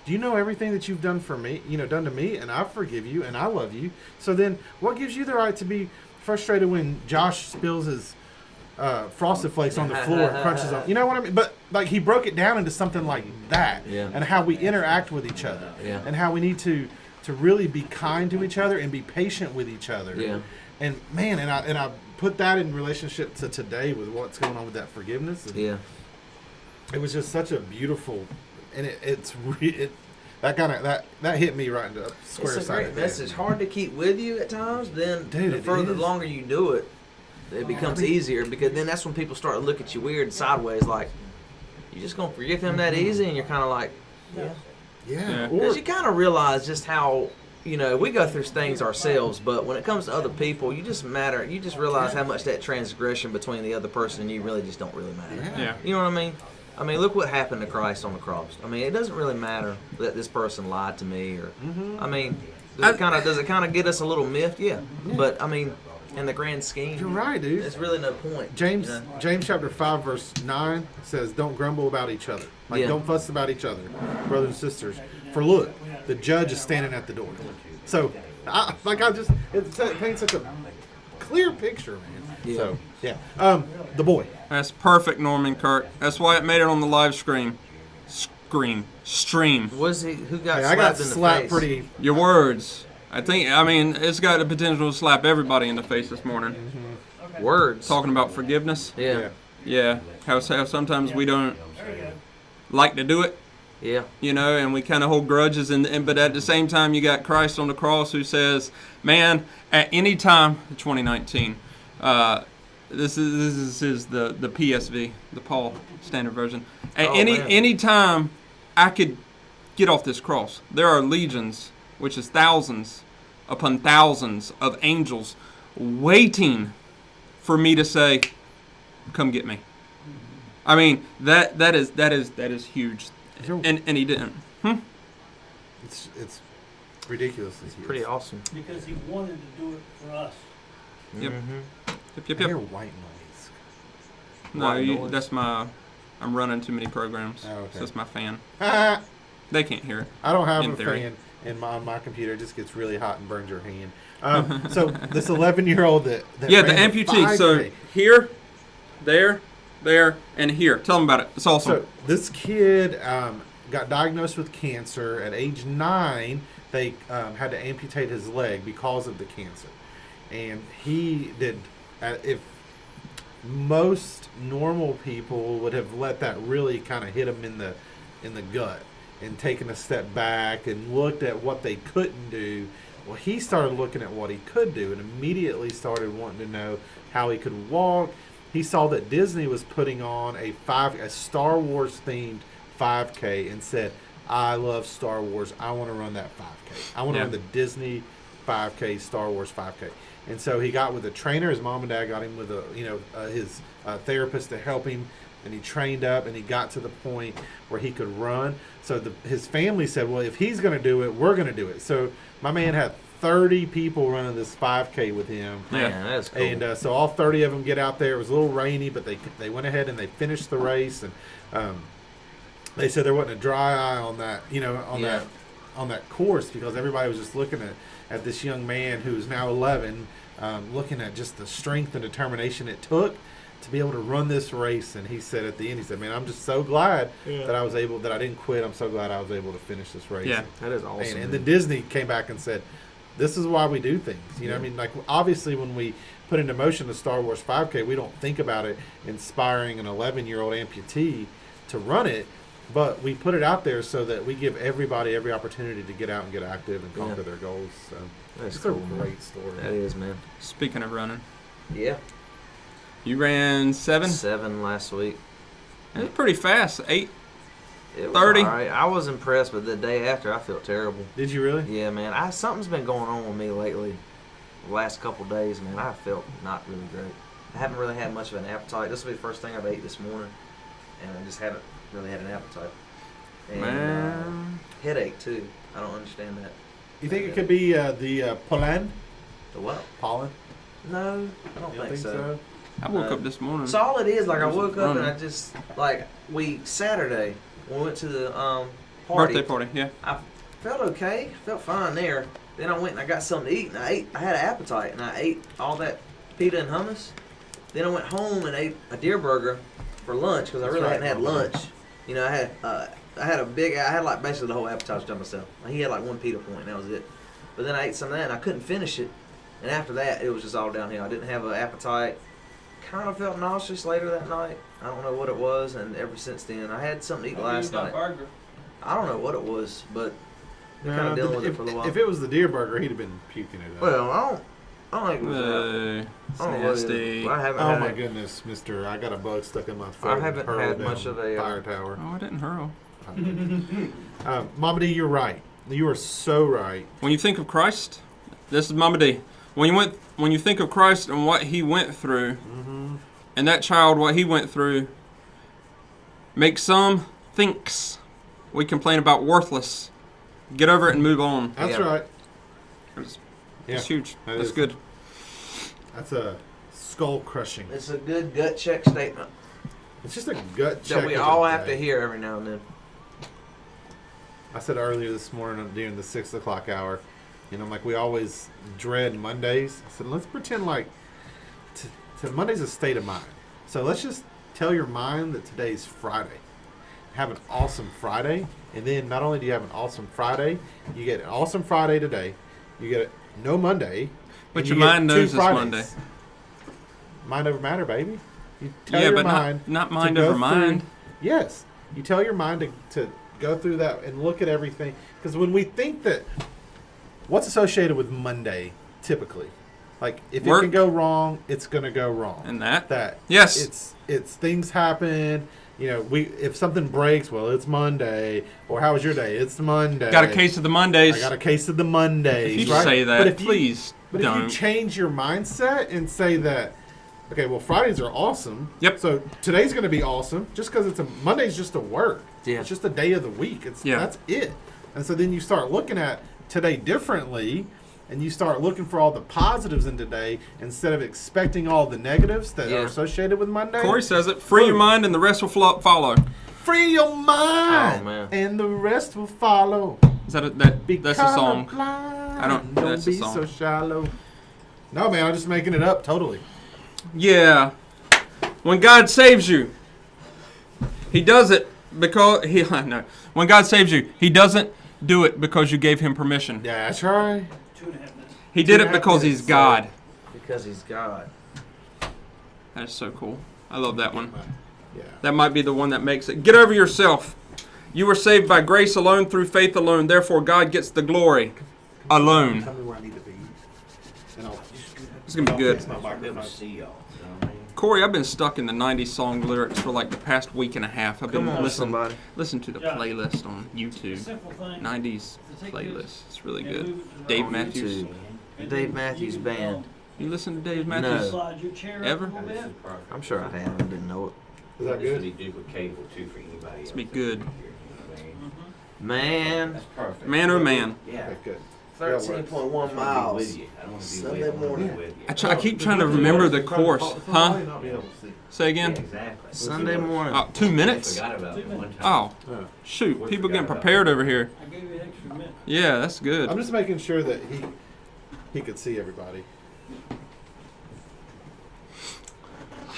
Do you know everything that you've done for me, done to me? And I forgive you and I love you. So then what gives you the right to be frustrated when Josh spills his Frosted Flakes on the floor and crunches up? You know what I mean? But he broke it down into something like that. Yeah. And how we interact with each other. Yeah. And how we need to really be kind to each other and be patient with each other. Yeah. And man, and I put that in relationship to today with what's going on with that forgiveness. And Yeah. it was just such a beautiful, and that hit me right in the square It's a side. great of the message. Hard to keep with you at times. Then Dude, the it is. longer you do it, it becomes easier, because then that's when people start to look at you weird and sideways, like, you just gonna forgive him that easy? And you're kind of like, yeah. Yeah. Because you kind of realize just how, we go through things ourselves, but when it comes to other people, you just realize how much that transgression between the other person and you really just don't really matter. Yeah. You know what I mean? I mean, look what happened to Christ on the cross. I mean, it doesn't really matter that this person lied to me, or, I mean, does it kind of get us a little miffed? Yeah. But, I mean, in the grand scheme, You're right, dude. there's really no point. James chapter 5 verse 9 says, don't grumble about each other. Like, Yeah. don't fuss about each other, brothers and sisters. For look, the judge is standing at the door. So, it paints such a clear picture, man. Yeah. So, yeah. The boy. That's perfect, Norman Kirk. That's why it made it on the live stream. Stream. Was he who got Hey, slapped I got in the slapped face? pretty. Your words. It's got the potential to slap everybody in the face this morning. Words. Talking about forgiveness. Yeah. Yeah. How sometimes we don't like to do it, Yeah. and we kind of hold grudges. But at the same time, you got Christ on the cross who says, man, at any time, 2019, this is the PSV, the Paul Standard Version. At any time I could get off this cross, there are legions, which is thousands upon thousands of angels waiting for me to say, come get me. I mean, that is huge. And he didn't. It's ridiculous. It's pretty awesome. Because he wanted to do it for us. Yep. I hear white noise. No, White noise. that's my. I'm running too many programs. Oh, okay. So that's my fan. I They can't hear it. don't have In a theory. fan on my computer. It just gets really hot and burns your hand. So this 11-year-old that Yeah, the ran amputee. So 5K. here, there, and here. Tell them about it. It's awesome. So this kid got diagnosed with cancer at age 9. They had to amputate his leg because of the cancer, and he did. If most normal people would have let that really kind of hit him in the gut and taken a step back and looked at what they couldn't do. Well, he started looking at what he could do and immediately started wanting to know how he could walk. He saw that Disney was putting on a Star Wars themed 5K and said, I love Star Wars. I want to run that 5K. I want to run the Disney 5K, Star Wars 5K. And so he got with a trainer. His mom and dad got him with his therapist to help him. And he trained up, and he got to the point where he could run. So his family said, well, if he's going to do it, we're going to do it. So my man had 30 people running this 5K with him. Man, that's cool. And so all 30 of them get out there. It was a little rainy, but they went ahead and they finished the race. And they said there wasn't a dry eye on that, on that course, because everybody was just looking at this young man who's now 11, looking at just the strength and determination it took to be able to run this race. And he said at the end, he said, man, I'm just so glad that I didn't quit. I'm so glad I was able to finish this race. Yeah, that is awesome. And then Disney came back and said, this is why we do things. You know, I mean, like, obviously when we put into motion the Star Wars 5K, we don't think about it inspiring an 11-year-old amputee to run it, but we put it out there so that we give everybody every opportunity to get out and get active and conquer their goals. So That's it's cool, a great story. That is, man. Speaking of running, Yeah. you ran 7? 7 last week. It was pretty fast. 8. It was 30. all right. I was impressed, but the day after, I felt terrible. Did you really? Yeah, man. Something's been going on with me lately. The last couple days, man, I felt not really great. I haven't really had much of an appetite. This will be the first thing I've ate this morning, and I just haven't really had an appetite. And Man. headache too. I don't understand that. You think it could be the pollen? The what? Pollen? No, I don't You think so. I woke up this morning. So all it is, like, I It was woke up and running. I just, like, Saturday, when we went to the party. Birthday party, yeah. I felt okay, felt fine there. Then I went and I got something to eat, and I had an appetite, and I ate all that pita and hummus. Then I went home and ate a deer burger for lunch, because I really hadn't had lunch. You know, I had like basically the whole appetizer to myself. He had like one pita point, and that was it. But then I ate some of that, and I couldn't finish it. And after that, it was just all downhill. I didn't have an appetite. Kind of felt nauseous later that night. I don't know what it was, and ever since then, I had something to eat last night. Burger. I don't know what it was, but we're kind of dealing with it for a little while. If it was the deer burger, he'd have been puking it up. Well, I don't think it was that. It's I don't know what it is, nasty. but I haven't Oh had my it. goodness, Mister! I got a bug stuck in my throat. I haven't and hurled had much down of a, fire tower. Oh, I didn't hurl. Mama D, you're right. You are so right. When you think of Christ, this is Mama D. When you think of Christ and what he went through, and that child, what he went through, makes some thinks we complain about worthless. Get over it and move on. That's Yeah. right. It's Yeah, huge. that That's is. good. That's a skull crushing. It's a good gut check statement It's just a gut check. that we of the all have day. to hear every now and then. I said earlier this morning during the 6 o'clock hour, I'm like, we always dread Mondays. I said, let's pretend like Monday's a state of mind. So let's just tell your mind that today's Friday. Have an awesome Friday. And then not only do you have an awesome Friday, you get an awesome Friday today. You get no Monday. But and your you get mind 2 knows it's Fridays. Monday. Mind over matter, baby. You tell Yeah, your but mind not to mind go over through- mind. Yes. You tell your mind to go through that and look at everything. Because when we think that, what's associated with Monday typically? Like, if Work. it can go wrong, it's going to go wrong. And that? Yes. Yes. It's things happen. If something breaks, well, it's Monday. Or how was your day? It's Monday. Got a case of the Mondays. I got a case of the Mondays. If you right? say that, But if please But don't. if you change your mindset and say that, okay, well, Fridays are awesome. Yep. So today's going to be awesome just because Monday's just a work. Yeah. It's just a day of the week. Yeah. That's it. And so then you start looking at today differently, and you start looking for all the positives in today instead of expecting all the negatives that are associated with Monday. Corey says it. Free your mind and the rest will follow. Free your mind, Oh, man. and the rest will follow. Is that that's a song? I don't- Don't that's a be song. so shallow. No, man, I'm just making it up totally. Yeah. When God saves you, he does it because no. When God saves you, he doesn't do it because you gave him permission. Yeah, that's right. 2.5 minutes. He did it 2.5 because minutes, he's God. Because he's God. That's so cool. I love that one. Yeah. That might be the one that makes it. Get over yourself. You were saved by grace alone, through faith alone. Therefore, God gets the glory alone. Tell me where I need to be. And I'll It's going to be good. fix my I'll be able microphone. to see y'all. You know what I mean? Corey, I've been stuck in the 90s song lyrics for like the past week and a half. I've been Come on, listening somebody. to the Yeah. playlist on The YouTube. simple thing. 90s to take playlist. this It's really and good. move it to the Dave right. Matthews. YouTube. Dave Matthews You can Band. You listen to Dave No. Matthews? Slide your chair Ever? up a little bit. I'm sure I have. I didn't know it. Is that This would good? be duplicatable too for anybody else. be good. Man, That's perfect. Man, oh man. Yeah. Okay, good. 13.1 miles. With you. I don't want to be Sunday with you. I wanna be morning. with you. I keep trying to remember the course. Huh? Say Yeah, again? exactly. Sunday morning. 2 I minutes? forgot about it 2 one time. Oh, Yeah. shoot. People getting prepared over here. I gave you an extra minute. Yeah, that's good. I'm just making sure that he could see everybody.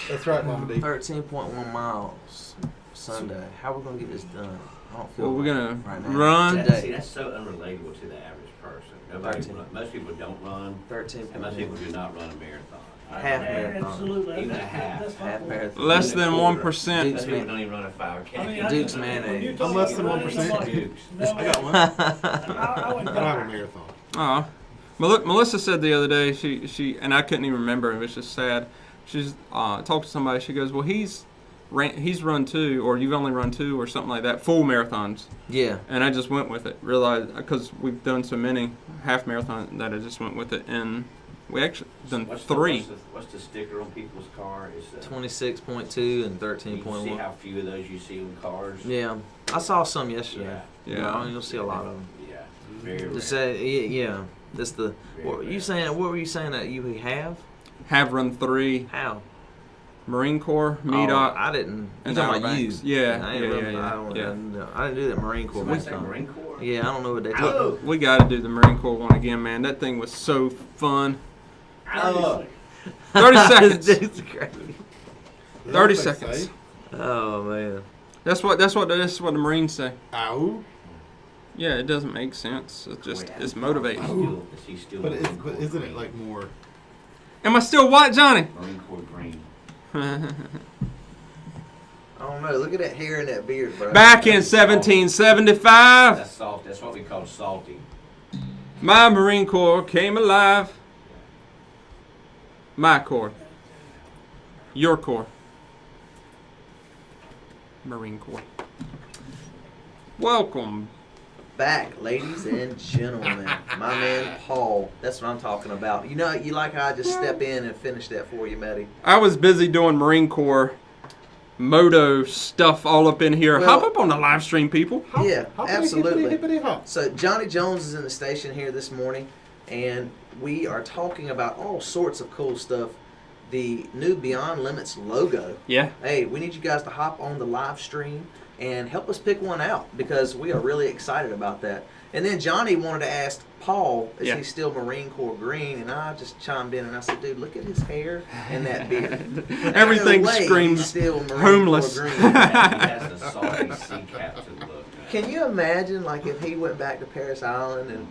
That's right, Mama D. 13.1 miles. Sunday. How are we gonna get this done? I don't feel Well, we're like gonna it right now. run. Today. See, that's so unrelatable to the average person. Nobody, 13. most people don't run, 13. and most people do not run a marathon. Half marathon. Absolutely. Even a That's- half. that's my Half point. marathon. Less than Even a 1%. quarter. Most people don't even run a 5K. I mean, Duke's when mayonnaise. you're I'm talking less than running, 1%. I'm like, Dukes. no, I got one. I I would don't have a die. marathon. Oh, Melissa said the other day she and I couldn't even remember. It was just sad. She's talked to somebody. She goes, "Well, he's run 2, or you've only run 2, or something like that, full marathons." Yeah. And I just went with it. Realized because we've done so many half marathons that I just went with it, and we actually done 3. What's the sticker on people's car? Is 26.2 and you see 13.1. how few of those you see on cars? Yeah. I saw some yesterday. Yeah. Yeah. You'll see a lot of them. Yeah. Very rare. Just say, yeah. That's the. What were you saying? What were you saying that you have? Have run 3. How? Marine Corps, Oh, MEDOC, I didn't. You and talking about Outer you? Banks. Yeah, I ain't yeah, run- yeah, I don't, yeah. I didn't do that Marine Corps. Somebody one say time. Marine Corps? Yeah, I don't know what they Oh. took. We got to do the Marine Corps one again, man. That thing was so fun. Oh. 30 seconds. It's crazy. 30 Is that what they seconds. say? Oh man. That's what the Marines say. Ow. Yeah, it doesn't make sense. It's just Wait, it's motivating. Is he still But, Marine Corps isn't it green? like more? Am I still white, Johnny? Marine Corps green? I don't know. Look at that hair and that beard, bro. Back in 1775, That's salt. That's what we call salty. my Marine Corps came alive. My Corps. Your Corps. Marine Corps. Welcome. Back, ladies and gentlemen. My man Paul. That's what I'm talking about. You know, you like how I just step in and finish that for you, Matty. I was busy doing Marine Corps moto stuff all up in here. Well- Hop up on the live stream, people. Yeah, Hoppity, absolutely. hippity, hippity, hop. So Johnny Jones is in the station here this morning, and we are talking about all sorts of cool stuff. The new Beyond Limits logo. Yeah. Hey, we need you guys to hop on the live stream and help us pick one out because we are really excited about that. And then Johnny wanted to ask Paul, is Yeah. he still Marine Corps green? And I just chimed in and I said, dude, look at his hair and that beard. Everything No way he's screams still Marine homeless. Corps green. He has the salty sea captain look. Man. Can you imagine, like, if he went back to Paris Island and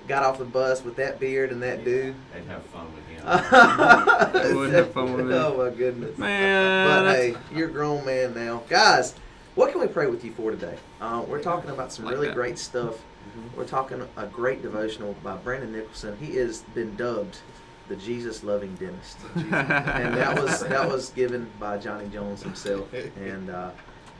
got off the bus with that beard and that dude? They'd have fun with him. I would have fun with it. Oh my goodness. Man. But that's- hey, you're a grown man now. Guys, what can we pray with you for today? We're talking about some Like really that. great stuff. We're talking a great devotional by Brandon Nicholson. He has been dubbed the Jesus-loving dentist. And that was given by Johnny Jones himself. And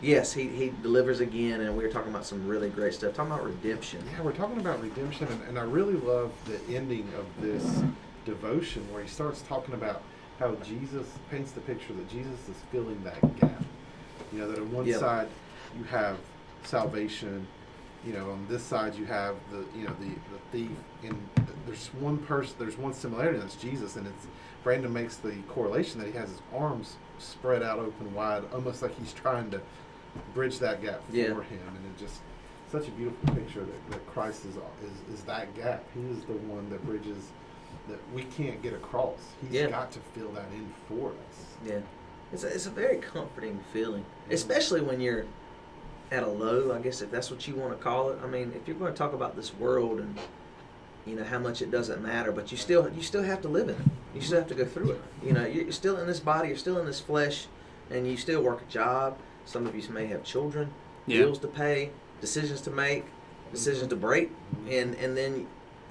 yes, he delivers again, and we were talking about some really great stuff. Talking about redemption. Yeah, we're talking about redemption, and I really love the ending of this devotion where he starts talking about how Jesus paints the picture that Jesus is filling that gap. You know, that on one Yep. side you have salvation, you know, on this side you have the thief, and there's one person, there's one similarity, that's Jesus, and it's Brandon makes the correlation that he has his arms spread out open wide, almost like he's trying to bridge that gap for Yeah. him, and it just such a beautiful picture that Christ is that gap. He is the one that bridges that we can't get across. He's Yeah. got to fill that in for us. Yeah, it's a very comforting feeling, especially when you're at a low, I guess, if that's what you want to call it. I mean, if you're going to talk about this world and you know how much it doesn't matter, but you still have to live in it. You still have to go through it. You know, you're still in this body, you're still in this flesh, and you still work a job. Some of you may have children, Yeah. bills to pay, decisions to make, decisions to break, and then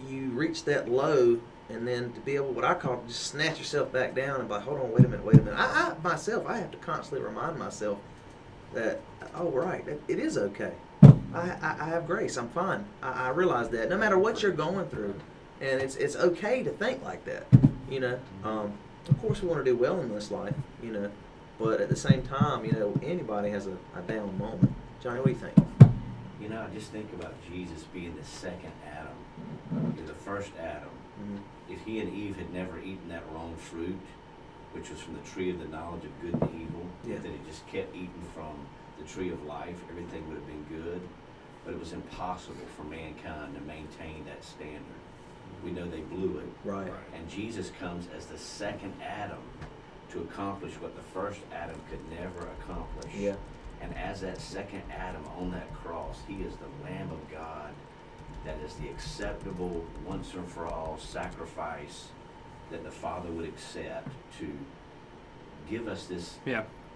you reach that low and then to be able, what I call, just snatch yourself back down and be like, hold on, wait a minute. I myself, I have to constantly remind myself that, oh, right, it is okay. I have grace. I'm fine. I realize that no matter what you're going through, and it's okay to think like that. You know, of course we want to do well in this life. You know, but at the same time, you know, anybody has a down moment. Johnny, what do you think? You know, I just think about Jesus being the second Adam, the first Adam. If he and Eve had never eaten that wrong fruit, which was from the tree of the knowledge of good and evil, that he just kept eating from the tree of life, everything would have been good. But it was impossible for mankind to maintain that standard. We know they blew it. Right. And Jesus comes as the second Adam to accomplish what the first Adam could never accomplish. Yeah. And as that second Adam on that cross, he is the Lamb of God that is the acceptable, once and for all sacrifice that the Father would accept to give us this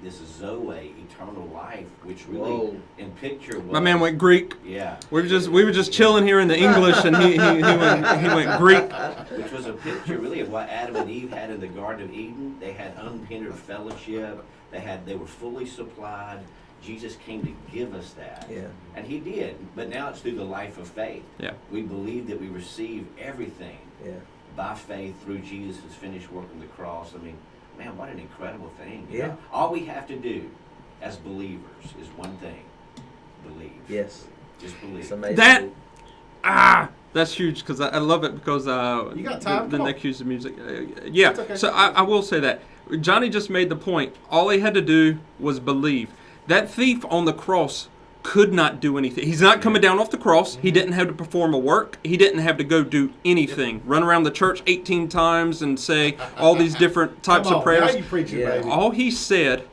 this Zoe, eternal life, which really in picture was... My man went Greek. Yeah. We were just chilling here in the English, and he went Greek. Which was a picture really of what Adam and Eve had in the Garden of Eden. They had unhindered fellowship. They were fully supplied. Jesus came to give us that. Yeah. And he did. But now it's through the life of faith. Yeah. We believe that we receive everything by faith through Jesus' finished work on the cross. I mean, man, what an incredible thing. You know? All we have to do as believers is one thing. Believe. Yes. Just believe. It's amazing. That's huge, because I love it, because you got time? the next use of music. Yeah, okay. So I will say that. Johnny just made the point. All he had to do was believe. That thief on the cross could not do anything. He's not coming down off the cross. He didn't have to perform a work. He didn't have to go do anything. Run around the church 18 times and say all these different types of prayers. Now you preaching, baby. All he said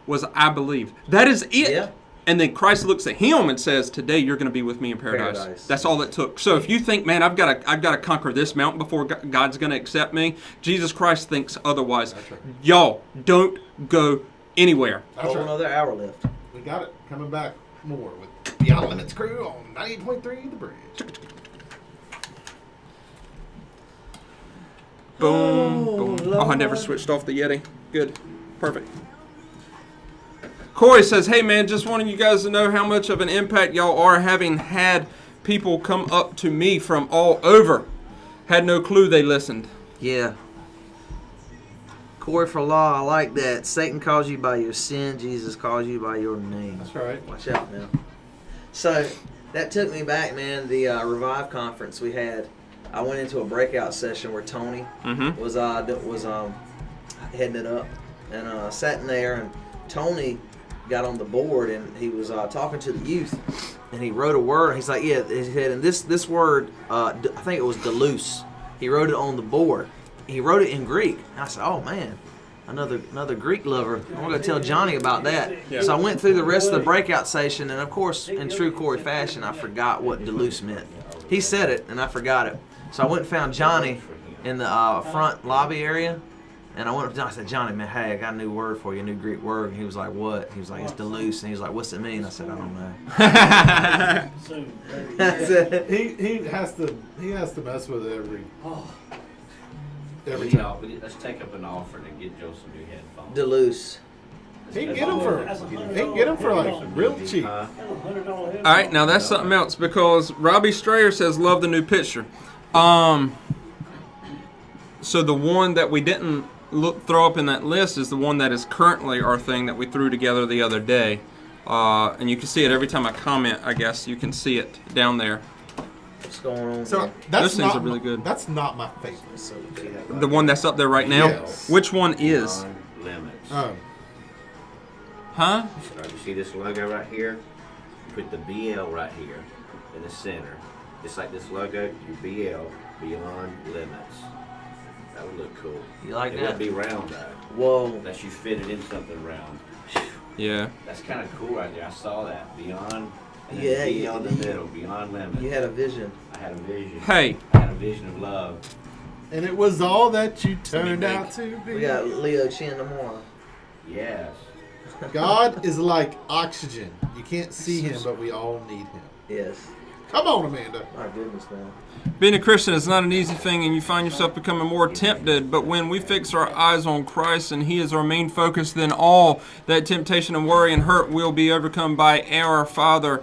was, I believe. That is it. Yeah. And then Christ looks at him and says, today you're going to be with me in paradise. That's all it took. So if you think, man, I've got to conquer this mountain before God's going to accept me, Jesus Christ thinks otherwise. Right. Y'all, don't go anywhere. That's another hour left. We got it. Coming back more with Beyond Limits crew on 98.3 The Bridge. Boom, boom. Oh, I never switched off the Yeti. Good. Perfect. Corey says, hey man, just wanting you guys to know how much of an impact y'all are, having had people come up to me from all over. Had no clue they listened. Yeah. Corey for law, I like that. Satan calls you by your sin, Jesus calls you by your name. That's right. Watch out now. So that took me back, man. The Revive conference we had. I went into a breakout session where Tony was heading it up, and sat in there, and Tony got on the board, and he was talking to the youth, and he wrote a word. He's like, yeah, he said, and this word, I think it was deluce. He wrote it on the board. He wrote it in Greek. And I said, oh man, another Greek lover. I'm going to tell Johnny about that. Yeah. So I went through the rest of the breakout session, and of course, in true Corey fashion, I forgot what deluce meant. He said it, and I forgot it. So I went and found Johnny in the front lobby area, and I went up to Johnny. I said, Johnny, man, hey, I got a new word for you, a new Greek word. And he was like, what? He was like, it's deluce. And he was like, what's it mean? I said, I don't know. He has to mess with it every time. Let's take up an offering and get Joe some new headphones. Deluce. He can get them for like real cheap. All right, now that's something else, because Robbie Strayer says, love the new picture. So the one that we didn't throw up in that list is the one that is currently our thing that we threw together the other day. And you can see it every time I comment, I guess. You can see it down there. What's going on? So those things are really good. That's not my favorite. So the one that's up there right now? Yes. Which one is? Limits. Huh? You see this logo right here? Put the BL right here in the center. Just like this logo, your BL, Beyond Limits. That would look cool. You like that? It would be round though. Whoa. Unless you fit it in something round. Yeah. That's kind of cool right there. I saw that. Beyond, and then BL in the middle, Beyond Limits. You had a vision. I had a vision. Hey. I had a vision of love. And it was all that you turned out to be. We got Leo Chin tomorrow. Yes. God is like oxygen. You can't see him, but we all need him. Yes. Come on, Amanda. My goodness, man. Being a Christian is not an easy thing, and you find yourself becoming more tempted. But when we fix our eyes on Christ and He is our main focus, then all that temptation and worry and hurt will be overcome by our Father.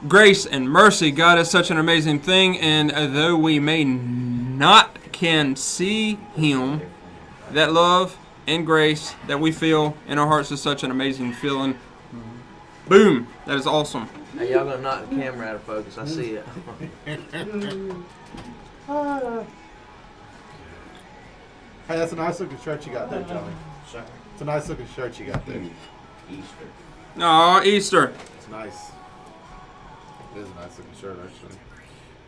Grace and mercy. God is such an amazing thing, and though we may not can see Him, that love and grace that we feel in our hearts is such an amazing feeling. Boom. That is awesome. Hey, y'all gonna knock the camera out of focus. I see it. Hey, that's a nice looking shirt you got there, Johnny. It's a nice looking shirt you got there. Easter. Aw, Easter. It's nice. It is a nice looking shirt, actually.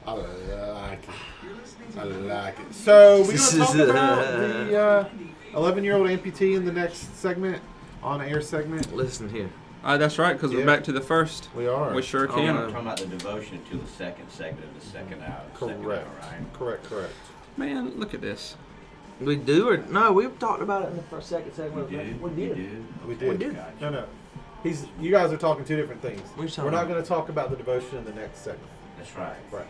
I like it. I like it. So we're gonna talk about the 11-year-old amputee in the next segment, on air segment. Listen here. That's right, because we're back to the first. We are. We sure We're can. talking about the devotion to the second segment of the second hour. Correct. Correct. Man, look at this. We do or no? We talked about it in the first second segment. We did. We did. did. No. You guys are talking two different things. We're We're not going to talk about the devotion in the next segment. That's right. Right.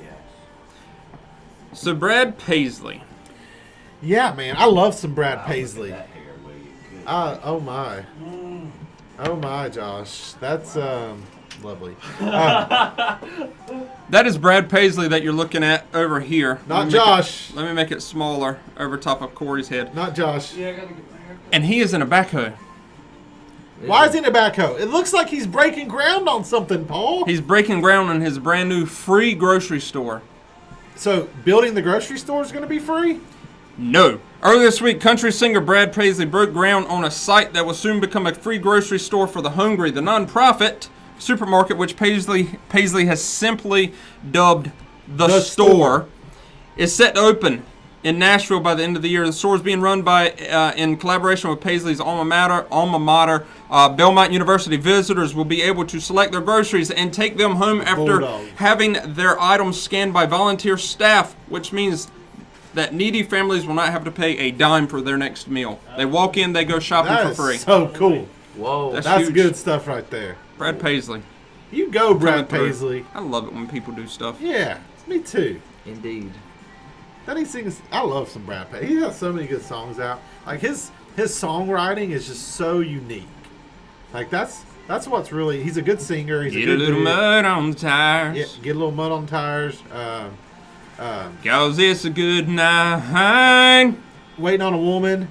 Yes. So Brad Paisley. Yeah, man. I love some Brad Paisley. That hair, will you? Good. Oh my. Oh my, Josh. That's lovely. That is Brad Paisley that you're looking at over here. Not Josh. Let me make it smaller over top of Corey's head. Not Josh. Yeah, I gotta get my hair cut. And he is in a backhoe. Why is he in a backhoe? It looks like he's breaking ground on something, Paul. He's breaking ground in his brand new free grocery store. So building the grocery store is going to be free? No. Earlier this week, country singer Brad Paisley broke ground on a site that will soon become a free grocery store for the hungry. The nonprofit supermarket, which Paisley has simply dubbed the store, is set to open in Nashville by the end of the year. The store is being run by, in collaboration with Paisley's alma mater, Belmont University. Visitors will be able to select their groceries and take them home after having their items scanned by volunteer staff, which means that needy families will not have to pay a dime for their next meal. They walk in, they go shopping for free. So cool. Whoa. That's huge. good stuff right there. Brad Paisley. You go, Brad Coming through. Paisley. I love it when people do stuff. Yeah, me too. Indeed. Then he sings. I love some Brad Paisley. He has so many good songs out. Like his songwriting is just so unique. Like that's what's really. He's a good singer. He's Get a good a little dude. mud on the tires. Yeah, get a little mud on tires. Cause it's a good night. Waiting on a woman.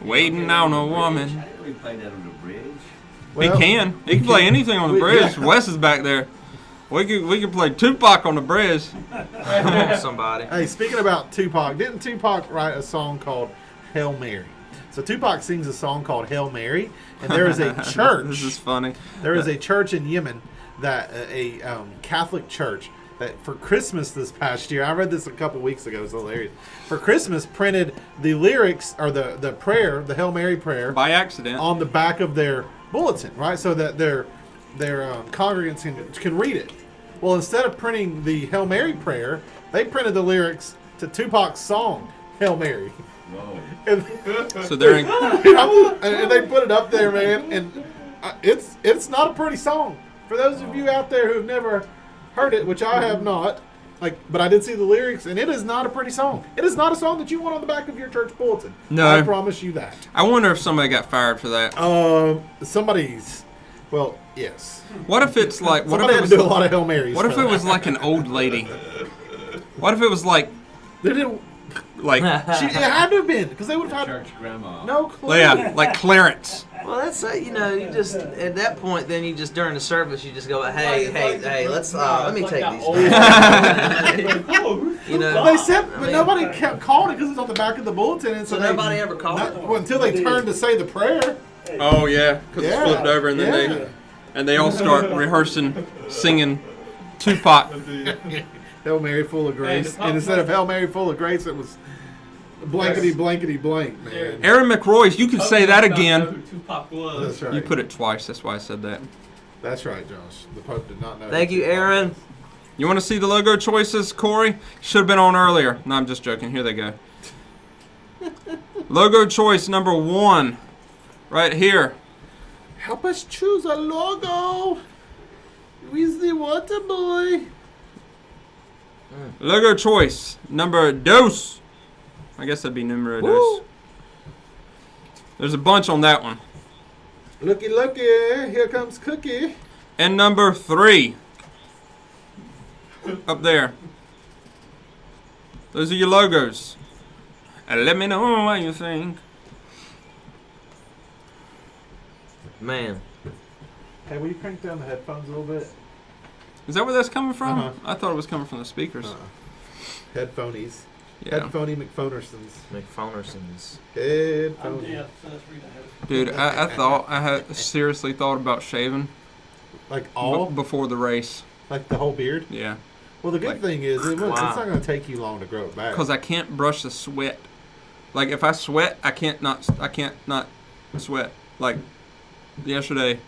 Waiting on a woman. I didn't really play that on the bridge. Well, He can play anything on the bridge. yeah. Wes is back there. We could play Tupac on the bridge. Come on, somebody. Hey, speaking about Tupac, didn't Tupac write a song called Hail Mary? So Tupac sings a song called Hail Mary, and there is a church. This is funny. There is a church in Yemen that a Catholic church that for Christmas this past year, I read this a couple weeks ago. It's hilarious. For Christmas, printed the lyrics or the prayer, the Hail Mary prayer, By accident. on the back of their bulletin, right? So that their congregants can read it. Well, instead of printing the Hail Mary prayer, they printed the lyrics to Tupac's song Hail Mary. Whoa. And, So they're in, and they put it up there, man, and it's not a pretty song. For those of you out there who have never heard it, which I have not, but I did see the lyrics, and it is not a pretty song. It is not a song that you want on the back of your church bulletin. No. I promise you that. I wonder if somebody got fired for that. Well, yes. What if it's like? What if Somebody it had was? to do a lot of Hail Marys. What if for it that. was like an old lady? What if it was like They didn't. like It had to have been because they would have had Church grandma. no clue. yeah, like Clarence? Well, that's you just at that point. Then you just during the service, you just go, hey, let's let me take these. You know, Well, they said, I but mean, nobody kept calling it because it's on the back of the bulletin, and so So they- nobody ever called it? well, until they turned to say the prayer. Oh yeah, because Yeah, it's flipped over and then they all start rehearsing, singing Tupac. Hail Mary full of grace, the and instead of Hail Mary full of grace, it was blankety blankety blank, man. Aaron McRoy, you could say that again. Tupac was. That's right. You put it twice. That's why I said that. That's right, Josh. The Pope did not know. Thank you, Aaron. You want to see the logo choices, Corey? Should have been on earlier. No, I'm just joking. Here they go. Logo choice number 1, right here. Help us choose a logo. Squeeze the water, boy. Logo choice number dos. I guess that'd be numero dos. There's a bunch on that one. Looky, looky. Here comes Cookie. And number 3. Up there. Those are your logos. And let me know what you think. Man, Hey, will you crank down the headphones a little bit? Is that where that's coming from? Uh-huh. I thought it was coming from the speakers. Headphonies. Yeah. Headphony McPhonersons. McPhonersons. I'm Headphony. deaf, so that's the reason I have. Dude, I had seriously thought about shaving Like all? before the race. Like the whole beard? Yeah. Well, the good Like- thing is it's Wow. not going to take you long to grow it back. Because I can't brush the sweat. Like if I sweat, I can't not sweat. Like yesterday,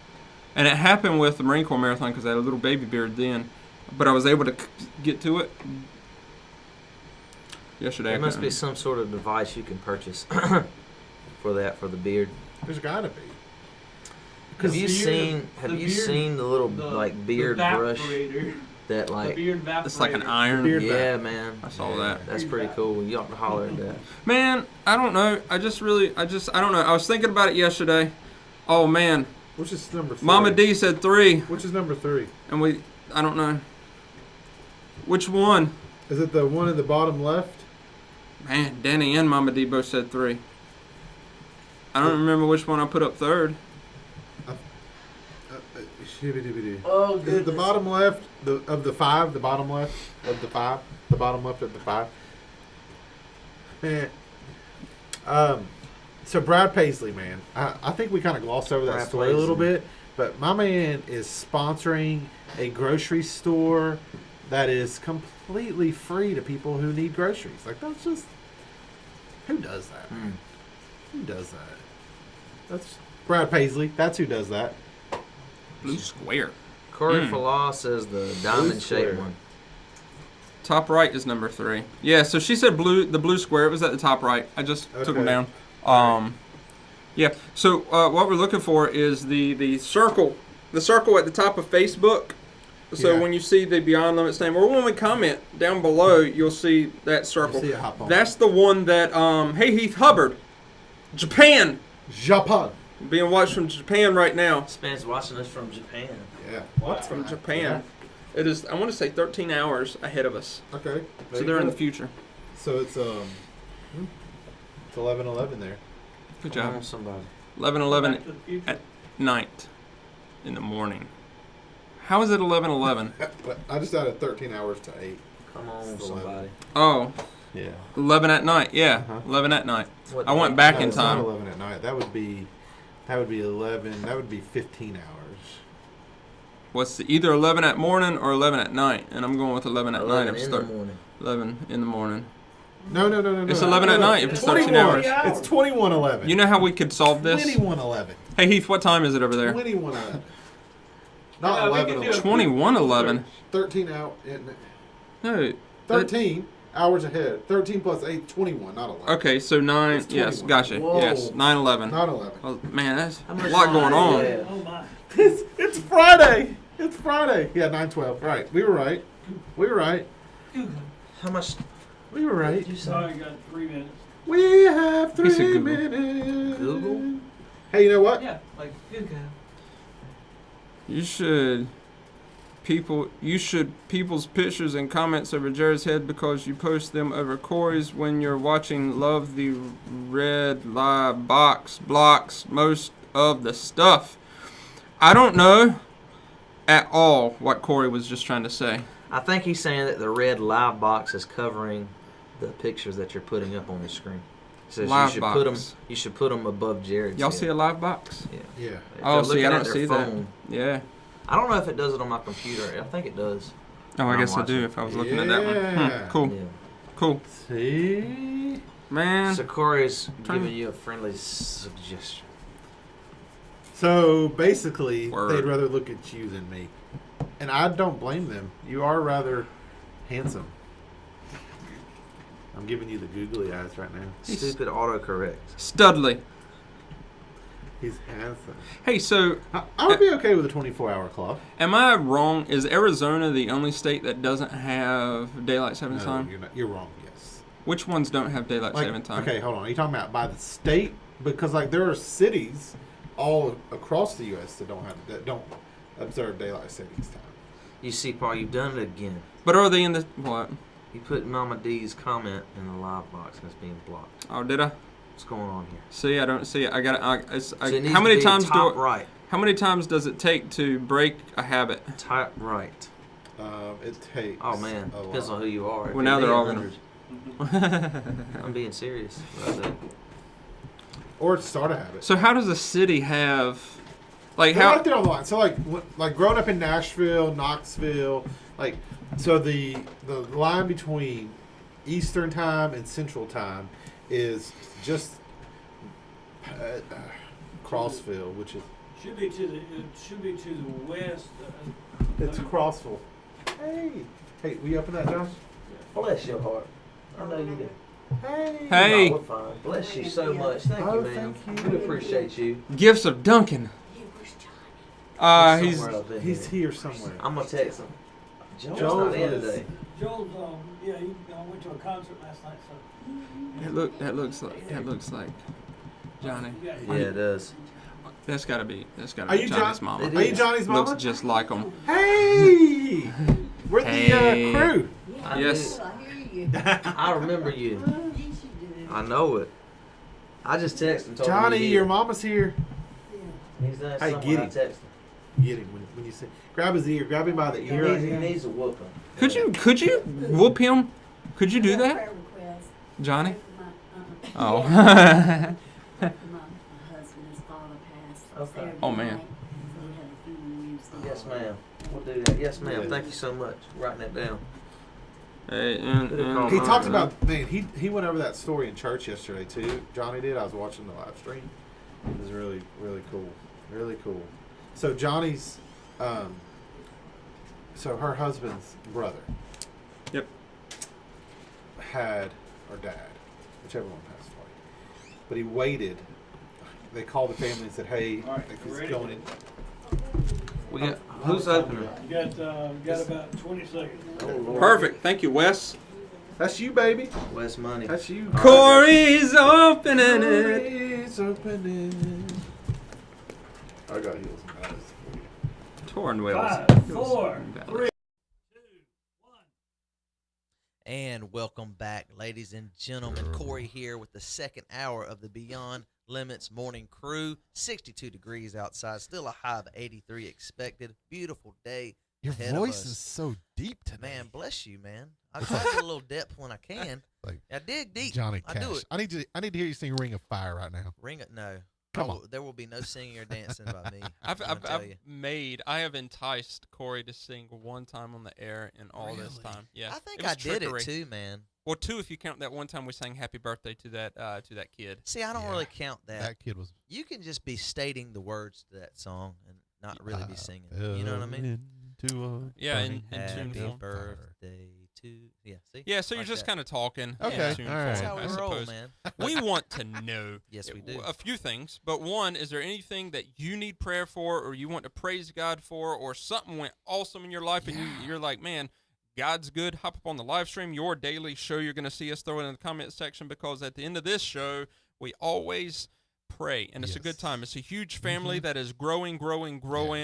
and it happened with the Marine Corps Marathon because I had a little baby beard then, but I was able to get to it yesterday. There I must be couldn't. some sort of device you can purchase for the beard. There's got to be. Have you beard- seen the little like beard brush evaporator. that The like? beard evaporator. It's like an iron. Beard Yeah, back. man, I saw that. that's pretty cool. You ought to holler at that. Man, I don't know. I don't know. I was thinking about it yesterday. Oh man, Which is number 3? Mama D said 3, Which is number 3? and I don't know. Which one? Is it the one in the bottom left? Man, Danny and Mama D both said 3. I don't remember which one I put up third. Shibby-dibby-doo. Oh, Is it the bottom left of the 5? The bottom left of the 5? The bottom left of the 5? So Brad Paisley, man, I think we kind of glossed over that Brad story a little Paisley. bit, but my man is sponsoring a grocery store that is completely free to people who need groceries. Like that's just who does that, man? Who does that? That's Brad Paisley. That's who does that. Blue square. Corey Falah says the diamond square. shaped one. Top right is number 3. Yeah, so she said blue. The blue square. It was at the top right. I just took them Okay. down. Yeah. So what we're looking for is the circle. The circle at the top of Facebook. So Yeah. when you see the Beyond Limits name, or when we comment down below, you'll see that circle. see it hop on. That's the one that. Hey Heath Hubbard, Japan, Japan. being watched from Japan right now. This man's watching us from Japan. Yeah. What? From Japan. It is. I want to say 13 hours ahead of us. Okay. So they're in the future. So it's 11:11 there. Good Come job. on, somebody. 11:11 Back to the future. at night, in the morning. How is it 11:11? I just added 13 hours to 8. Come on, It's somebody. Oh, Yeah. 11 at night. Yeah, Uh-huh. 11 at night. What I went day? back No, in it's not time. 11 at night. That would be 11. That would be 15 hours. What's either 11 at morning or 11 at night? And I'm going with 11 at 11 night. If in it's the morning. 11 in the morning. No. It's 11 at night if it's 13 hours. It's 21:11. You know how we could solve this? 21:11. Hey Heath, what time is it over there? 21:11. No, Not we can do 11:11. 21:11. 13 hours. No. 13 hours ahead. 13 plus 8, 21, not 11. Okay, so 9. It's Yes, 21. gotcha. Whoa. Yes, 9/11. Not 11. Oh, man, that's a much lot going on. Yeah. Oh my. It's Friday. It's Friday. Yeah, 9:12. Right. We were right. We were right. How much? We were right. You Sorry, say? I got 3 minutes. We have He said 3 Google. minutes. Google? Hey, you know what? Yeah, like Google. You should people's pictures and comments over Jared's head because you post them over Corey's when you're watching. Love the red live box blocks most of the stuff. I don't know at all what Corey was just trying to say. I think he's saying that the red live box is covering the pictures that you're putting up on the screen. He says Live you should box. put them. You should put them above Jared's. Y'all head. see a live box? Yeah. Yeah. If Oh, they're see, looking I at don't their see phone, that. Yeah. I don't know if it does it on my computer. I think it does. Oh, I I'm guess I watching. do if I was looking at that one. Yeah. Cool. Yeah. Cool. See? Man. So Corey's Trying- giving you a friendly suggestion. So basically, Word. they'd rather look at you than me. And I don't blame them. You are rather handsome. I'm giving you the googly eyes right now. Stupid autocorrect. Studley. He's handsome. Hey, so I would be okay with a 24-hour clock. am I wrong? Is Arizona the only state that doesn't have daylight saving time? You're not. You're wrong. Yes. Which ones don't have daylight saving time? Okay, hold on. Are you talking about by the state? Because there are cities all across the U.S. that don't observe daylight savings time. You see, Paul, you've done it again. But are they in the what? You put Mama D's comment in the live box and it's being blocked. Oh, did I? What's going on here? See, I don't see it. I got. How many times right? How many times does it take to break a habit? Top right. It takes. Oh man, depends on who you are. Well, now they're all gonna. I'm being serious about that. Or start a habit. So how does a city have, like They're how? right there on the line. So like growing up in Nashville, Knoxville, so the line between Eastern time and Central time is just Crossville, which is Should be to the west. it's Crossville. Hey, will you open that, Josh? Bless your heart. I know you do. Hey, No, we're fine. Bless you so much. Thank you, man. Thank you. We appreciate you. gifts of Duncan. He's Somewhere up in He's here. here somewhere. I'm gonna text him. Joel's Joel not in is- today. Joel's, yeah, he went to a concert last night, so. that looks like Johnny. Yeah, it does. That's gotta be Are you Johnny's John- mama. It Are you is. Johnny's mama? Looks just like him. Hey, we're Hey. the crew. I Yes. knew- I remember you. I know it. I just texted and told Johnny, him he your mama's here. He's there Hey, somewhere. get I him. texted him. Get him when you say. Grab his ear. Grab him by the ear. He needs a whooping. Could you whoop him? Could you do that, Johnny? Oh. My husband, his father passed. Okay. Oh, man. So we had a funeral Wednesday. Yes, ma'am. We'll do that. Yes, ma'am. Thank you so much for writing that down. Hey, He talked about he went over that story in church yesterday too. Johnny did. I was watching the live stream. It was really cool, really cool. So Johnny's, so her husband's brother. Yep. Had or dad, whichever one passed away. But he waited. They called the family and said, "Hey, All right, he's ready? going in." We got who's opening? You got about 20 seconds. Oh, Lord. Perfect. Thank you, Wes. That's you, baby. West Money. That's you. Corey's opening it. Corey's opening. I got heels and battles for you. Torn wheels. 5, 4, 3. And welcome back, ladies and gentlemen. Corey here with the second hour of the Beyond Limits Morning Crew. 62 degrees outside, still a high of 83 expected. Beautiful day. Your ahead of voice us. is so deep today. Man, bless you, man. I try to get a little depth when I can. Like I dig deep. Johnny I Cash. do it. I need to hear you sing "Ring of Fire" right now. Ring it, no. Come on. There will be no singing or dancing by me. I've I'm gonna tell you. I have enticed Corey to sing one time on the air in all this Really? time. Yeah, I think was I did trickery. it too, man. Well, two if you count that one time we sang "Happy Birthday" to that kid. See, I don't Yeah. really count that. That kid was. You can just be stating the words to that song and not really be singing. You know what I mean? Yeah, in Happy tune form. birthday to see. Yeah, so you're Like just that. kind of talking. Okay, in tune all form, right. That's how we I roll, suppose. man. We want to know. Yes, we do. A few things, but one, is there anything that you need prayer for, or you want to praise God for, or something went awesome in your life, and you're like, man, God's good. Hop up on the live stream, your daily show. You're going to see us throw it in the comment section, because at the end of this show, we always pray, and it's a good time. It's a huge family that is growing,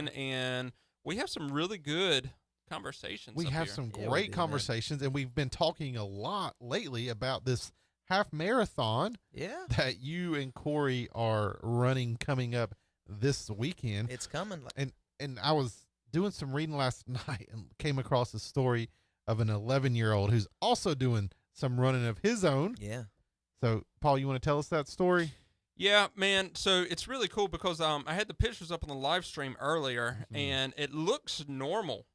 and we have some really good conversations. We up have here. some Yeah, we great do, man. conversations, and we've been talking a lot lately about this half marathon Yeah, that you and Corey are running coming up this weekend. it's coming. And I was doing some reading last night and came across a story of an 11-year-old who's also doing some running of his own. Yeah. So, Paul, you want to tell us that story? Yeah, man. So it's really cool because I had the pictures up on the live stream earlier, and it looks normal.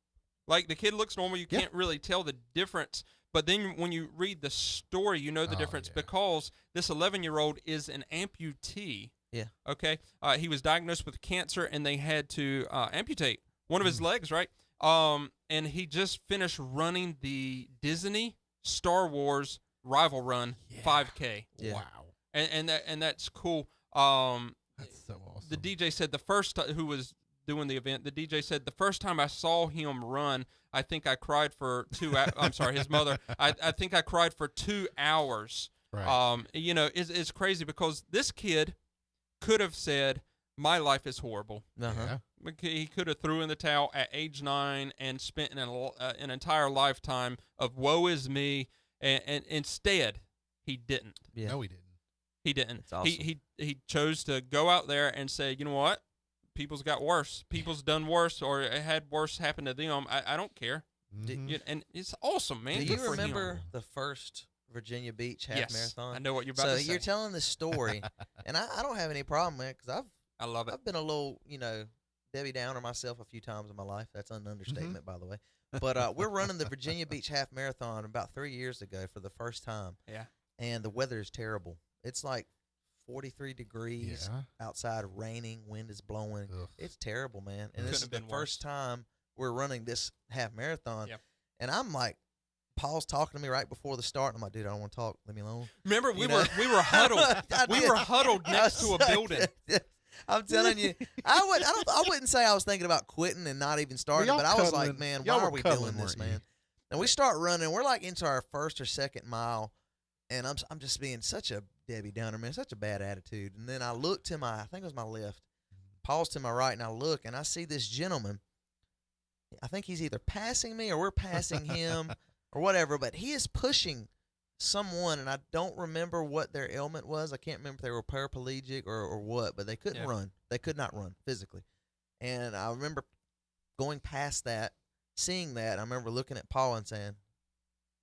Like, the kid looks normal. You can't really tell the difference. But then when you read the story, you know the difference, because this 11-year-old is an amputee. Yeah. Okay. He was diagnosed with cancer, and they had to amputate one of his legs, right? And he just finished running the Disney Star Wars Rival Run 5K. Yeah. Wow. And that's cool. That's so awesome. The DJ said the first who was doing the event, the DJ said the first time I saw him run, I think I cried for I'm sorry, his mother. I think I cried for 2 hours. Right. You know, it's crazy because this kid could have said, "My life is horrible." Uh-huh. Yeah. He could have threw in the towel at age 9 and spent an entire lifetime of woe is me, and instead he didn't. Yeah. No, he didn't. He didn't. That's awesome. He chose to go out there and say, you know what? People's got worse. People's done worse, or it had worse happen to them. I don't care. Mhm. And it's awesome, man. Do Good you for him. remember the first Virginia Beach half Yes, marathon? I know what you're about So to say. you're telling this story, and I don't have any problem with it because I love it. I've been a little, Debbie Downer myself a few times in my life. That's an understatement, by the way. But we're running the Virginia Beach half marathon about 3 years ago for the first time. Yeah. And the weather is terrible. It's like 43 degrees Yeah. outside, raining, wind is blowing. Ugh. It's terrible, man. And Couldn't this is have the been first time we're running this half marathon. Yep. And I'm like, Paul's talking to me right before the start. And I'm like, dude, I don't want to talk. Leave me alone. Remember, we You know? were huddled. We did. were huddled next to a building. I'm telling you, I wouldn't say I was thinking about quitting and not even starting, y'all but I was cuddling- like, man, y'all why were are we cuddling, doing this, weren't you? man? And we start running. We're like into our first or second mile, and I'm just being such a Debbie Downer, man, such a bad attitude. And then I look to I think it was my left, Paul's to my right, and I look, and I see this gentleman. I think he's either passing me or we're passing him or whatever, but he is pushing someone, and I don't remember what their ailment was. I can't remember if they were paraplegic or what, but they couldn't run. They could not run physically. And I remember going past that, seeing that. I remember looking at Paul and saying,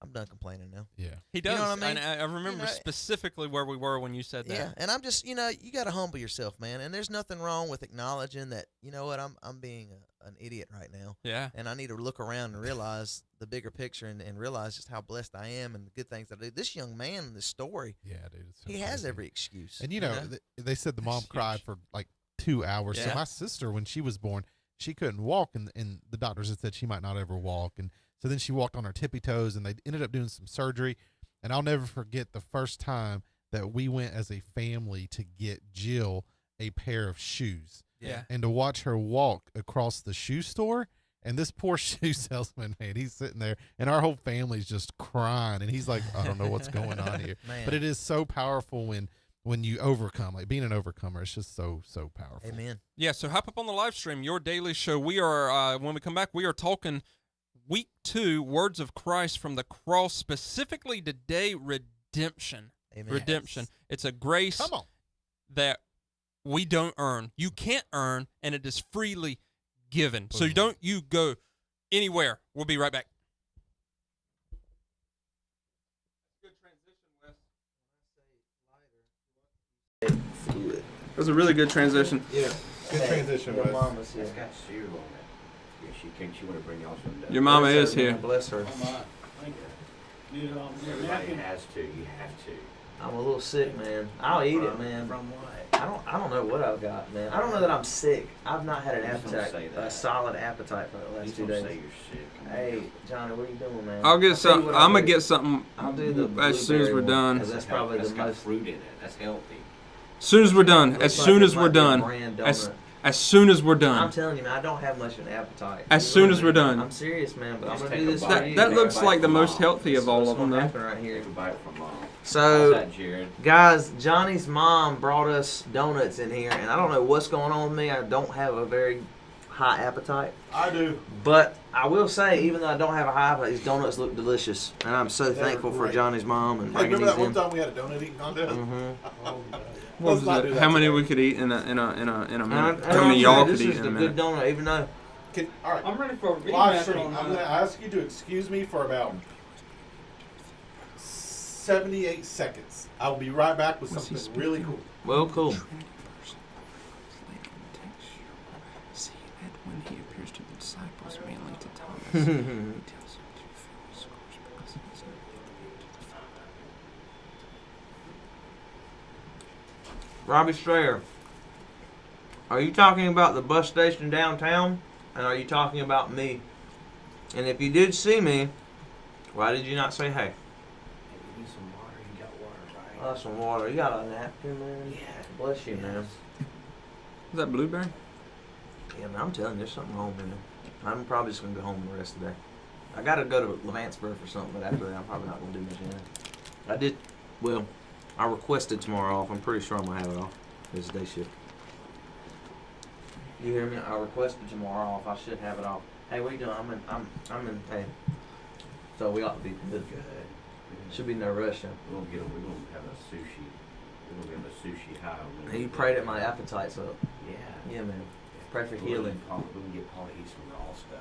I'm done complaining now. Yeah. He does. You know what I mean? And I remember specifically where we were when you said that. Yeah, and I'm just, you got to humble yourself, man. And there's nothing wrong with acknowledging that, you know what, I'm being an idiot right now. Yeah. And I need to look around and realize the bigger picture and realize just how blessed I am and the good things that I do. This young man in this story, Yeah, dude. It's so he has crazy. every excuse. And they said the mom cried for like 2 hours. Yeah. So my sister, when she was born, she couldn't walk, and the doctors had said she might not ever walk. And so then she walked on her tippy toes, and they ended up doing some surgery. And I'll never forget the first time that we went as a family to get Jill a pair of shoes. Yeah. And to watch her walk across the shoe store, and this poor shoe salesman, man, he's sitting there, and our whole family's just crying, and he's like, I don't know what's going on here. Man. But it is so powerful when you overcome, like being an overcomer. It's just so powerful. Amen. Yeah, so hop up on the live stream, Your Daily Show. We are, when we come back, we are talking week 2, Words of Christ from the Cross, specifically today, redemption. Amen. Redemption. It's a grace Come on. that we don't earn. You can't earn, and it is freely given. So Boom. don't you go anywhere. We'll be right back. Good transition, Wes. It was a really good transition. Yeah. Good transition, Your Wes. mama's It's here. got cereal on it. Yeah, she want to bring y'all some. Your mama Bless is her, here. man. Bless her. Thank you. Need a Everybody napkin. has to. You have to. I'm a little sick, man. I'll eat it, man. From what? I don't know what I've got, man. I don't know that I'm sick. I've not had an Please don't appetite, say a that. solid appetite for the Please last 2 don't say days. you're sick. Come on. Hey, Johnny, what are you doing, man? I'll get tell you some. what I'm I'll gonna do. get something I'll do the as soon as blueberry we're one, done. 'cause that's probably That's the got most. fruit in it. That's healthy. As soon as we're done. Looks As like soon it as might we're be a done. brand As donut. as soon as we're I'm done. telling you, man, I don't have much of an appetite. As You soon know as what I we're mean? done. I'm serious, man, but I'm Just gonna take do a this bite. for That you. that Take a looks bite like the from most Mom. healthy of all What's of them, gonna though. happen right here? Take a bite from Mom. So, How's that, Jared? guys, Johnny's mom brought us donuts in here, and I don't know what's going on with me. I don't have a very high appetite. I do. But I will say, even though I don't have a high appetite, these donuts look delicious. And I'm so They're thankful for great. Johnny's mom and Hey, bringing remember these that one in. time we had a donut eating contest? Mm-hmm. What Let's not was do it? that How many today. we could eat in a minute? And How many y'all this could eat is in the a good minute? donut, even though All right. I'm ready for a Live rematch stream. on I'm going to ask you to excuse me for about 78 seconds. I'll be right back with Was he something really cool. well, cool. See that when he appears to the disciples, mainly to Thomas, he tells him to fill his scores because he is not able to the Father. Robbie Strayer, are you talking about the bus station downtown? And are you talking about me? And if you did see me, why did you not say hey? Hey, you need some water. You got water, right? Some water. You got a napkin, man? Yeah. Bless you, man. Is that blueberry? Yeah, man, I'm telling you, there's something wrong with me. I'm probably just gonna go home the rest of the day. I gotta go to Levantsburg for something, but after that, I'm probably not gonna do much anything. I requested tomorrow off. I'm pretty sure I'm gonna have it off. It's day shift. You hear me? I requested tomorrow off. I should have it off. Hey, what you doing? I'm in. Hey. So we ought to be good. Should be no rush. We're gonna have a sushi. We're gonna have a sushi high. Hey, you prayed that my appetite's up. Yeah. Yeah, man. Pray for healing. We're gonna get Paul to eat some raw stuff.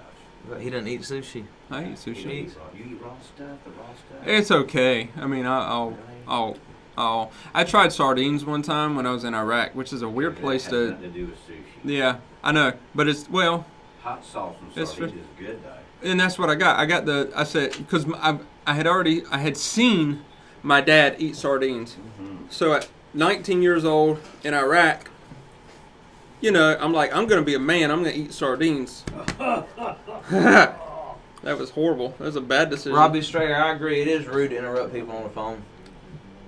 But he doesn't eat sushi. I eat sushi. You eat raw stuff? The raw stuff? It's okay. I mean, I tried sardines one time when I was in Iraq, which is a weird place That has to. nothing to do with sushi. Yeah, I know, but it's Hot sauce and It's sardines is good though. and that's what I got. I said because I had seen my dad eat sardines. Mm-hmm. So at 19 years old in Iraq, I'm like, I'm gonna be a man. I'm gonna eat sardines. That was horrible. That was a bad decision. Robbie Strayer, I agree. It is rude to interrupt people on the phone.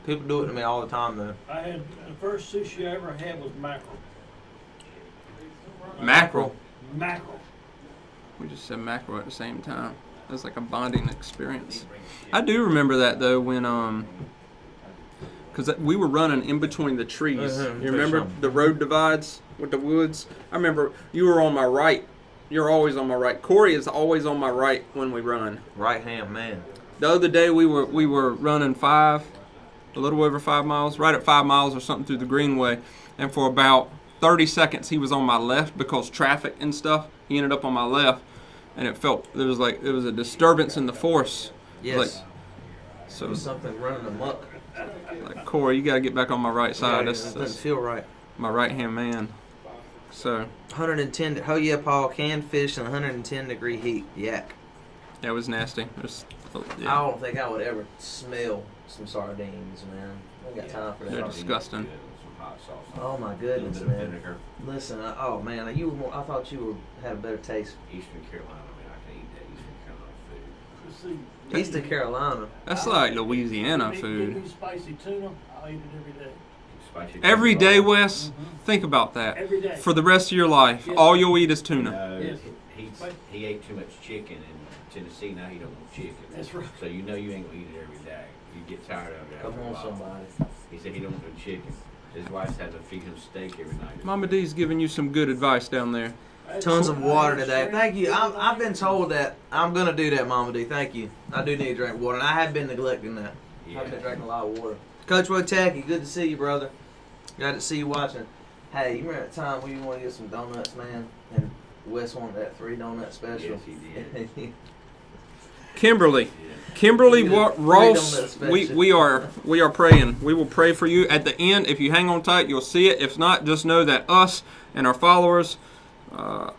People do it to me all the time, though. I had the first sushi I ever had was mackerel. Mackerel. Mackerel. We just said mackerel at the same time. It was like a bonding experience. I do remember that though when because we were running in between the trees. You remember the road divides with the woods? I remember you were on my right. You're always on my right. Corey is always on my right when we run. Right hand man. The other day we were running a little over 5 miles, right at 5 miles or something through the Greenway, and for about 30 seconds he was on my left because traffic and stuff. He ended up on my left, and it was a disturbance in the force. Yes. So it was something running amok. Like, Corey, you got to get back on my right side. It doesn't feel right. My right-hand man. So 110. Oh yeah, Paul. Canned fish in 110 degree heat. Yak. That was nasty. I don't think I would ever smell some sardines, man. I ain't got time for that. They're disgusting. Oh my goodness, man. Listen, I thought you had a better taste. Eastern Carolina, man, I can eat that Eastern Carolina food. Eastern Carolina. That's like Louisiana Give food. me spicy tuna. I'll eat it every day. Spicy Every tuna day, roll. Wes. Think about that. Every day. For the rest of your life, Yes. all you'll eat is tuna. No, Yes. he ate too much chicken in Tennessee. Now he don't want chicken. That's right. So you know you ain't gonna eat it every day. You get tired of it. Come after a on, while. somebody. He said he don't want no chicken. His wife had to feed him steak every night. Mama D's giving you some good advice down there. Tons of water today. Thank you. I've been told that I'm gonna do that, Mama D. Thank you. I do need to drink water, and I have been neglecting that. Yeah. I've been drinking a lot of water. Coach Wojtacki, good to see you, brother. Glad to see you watching. Hey, you remember that time when you wanted to get some donuts, man? And Wes wanted that 3 donut special. Yes, he did. Kimberly Ross, we are praying. We will pray for you at the end. If you hang on tight, you'll see it. If not, just know that us and our followers are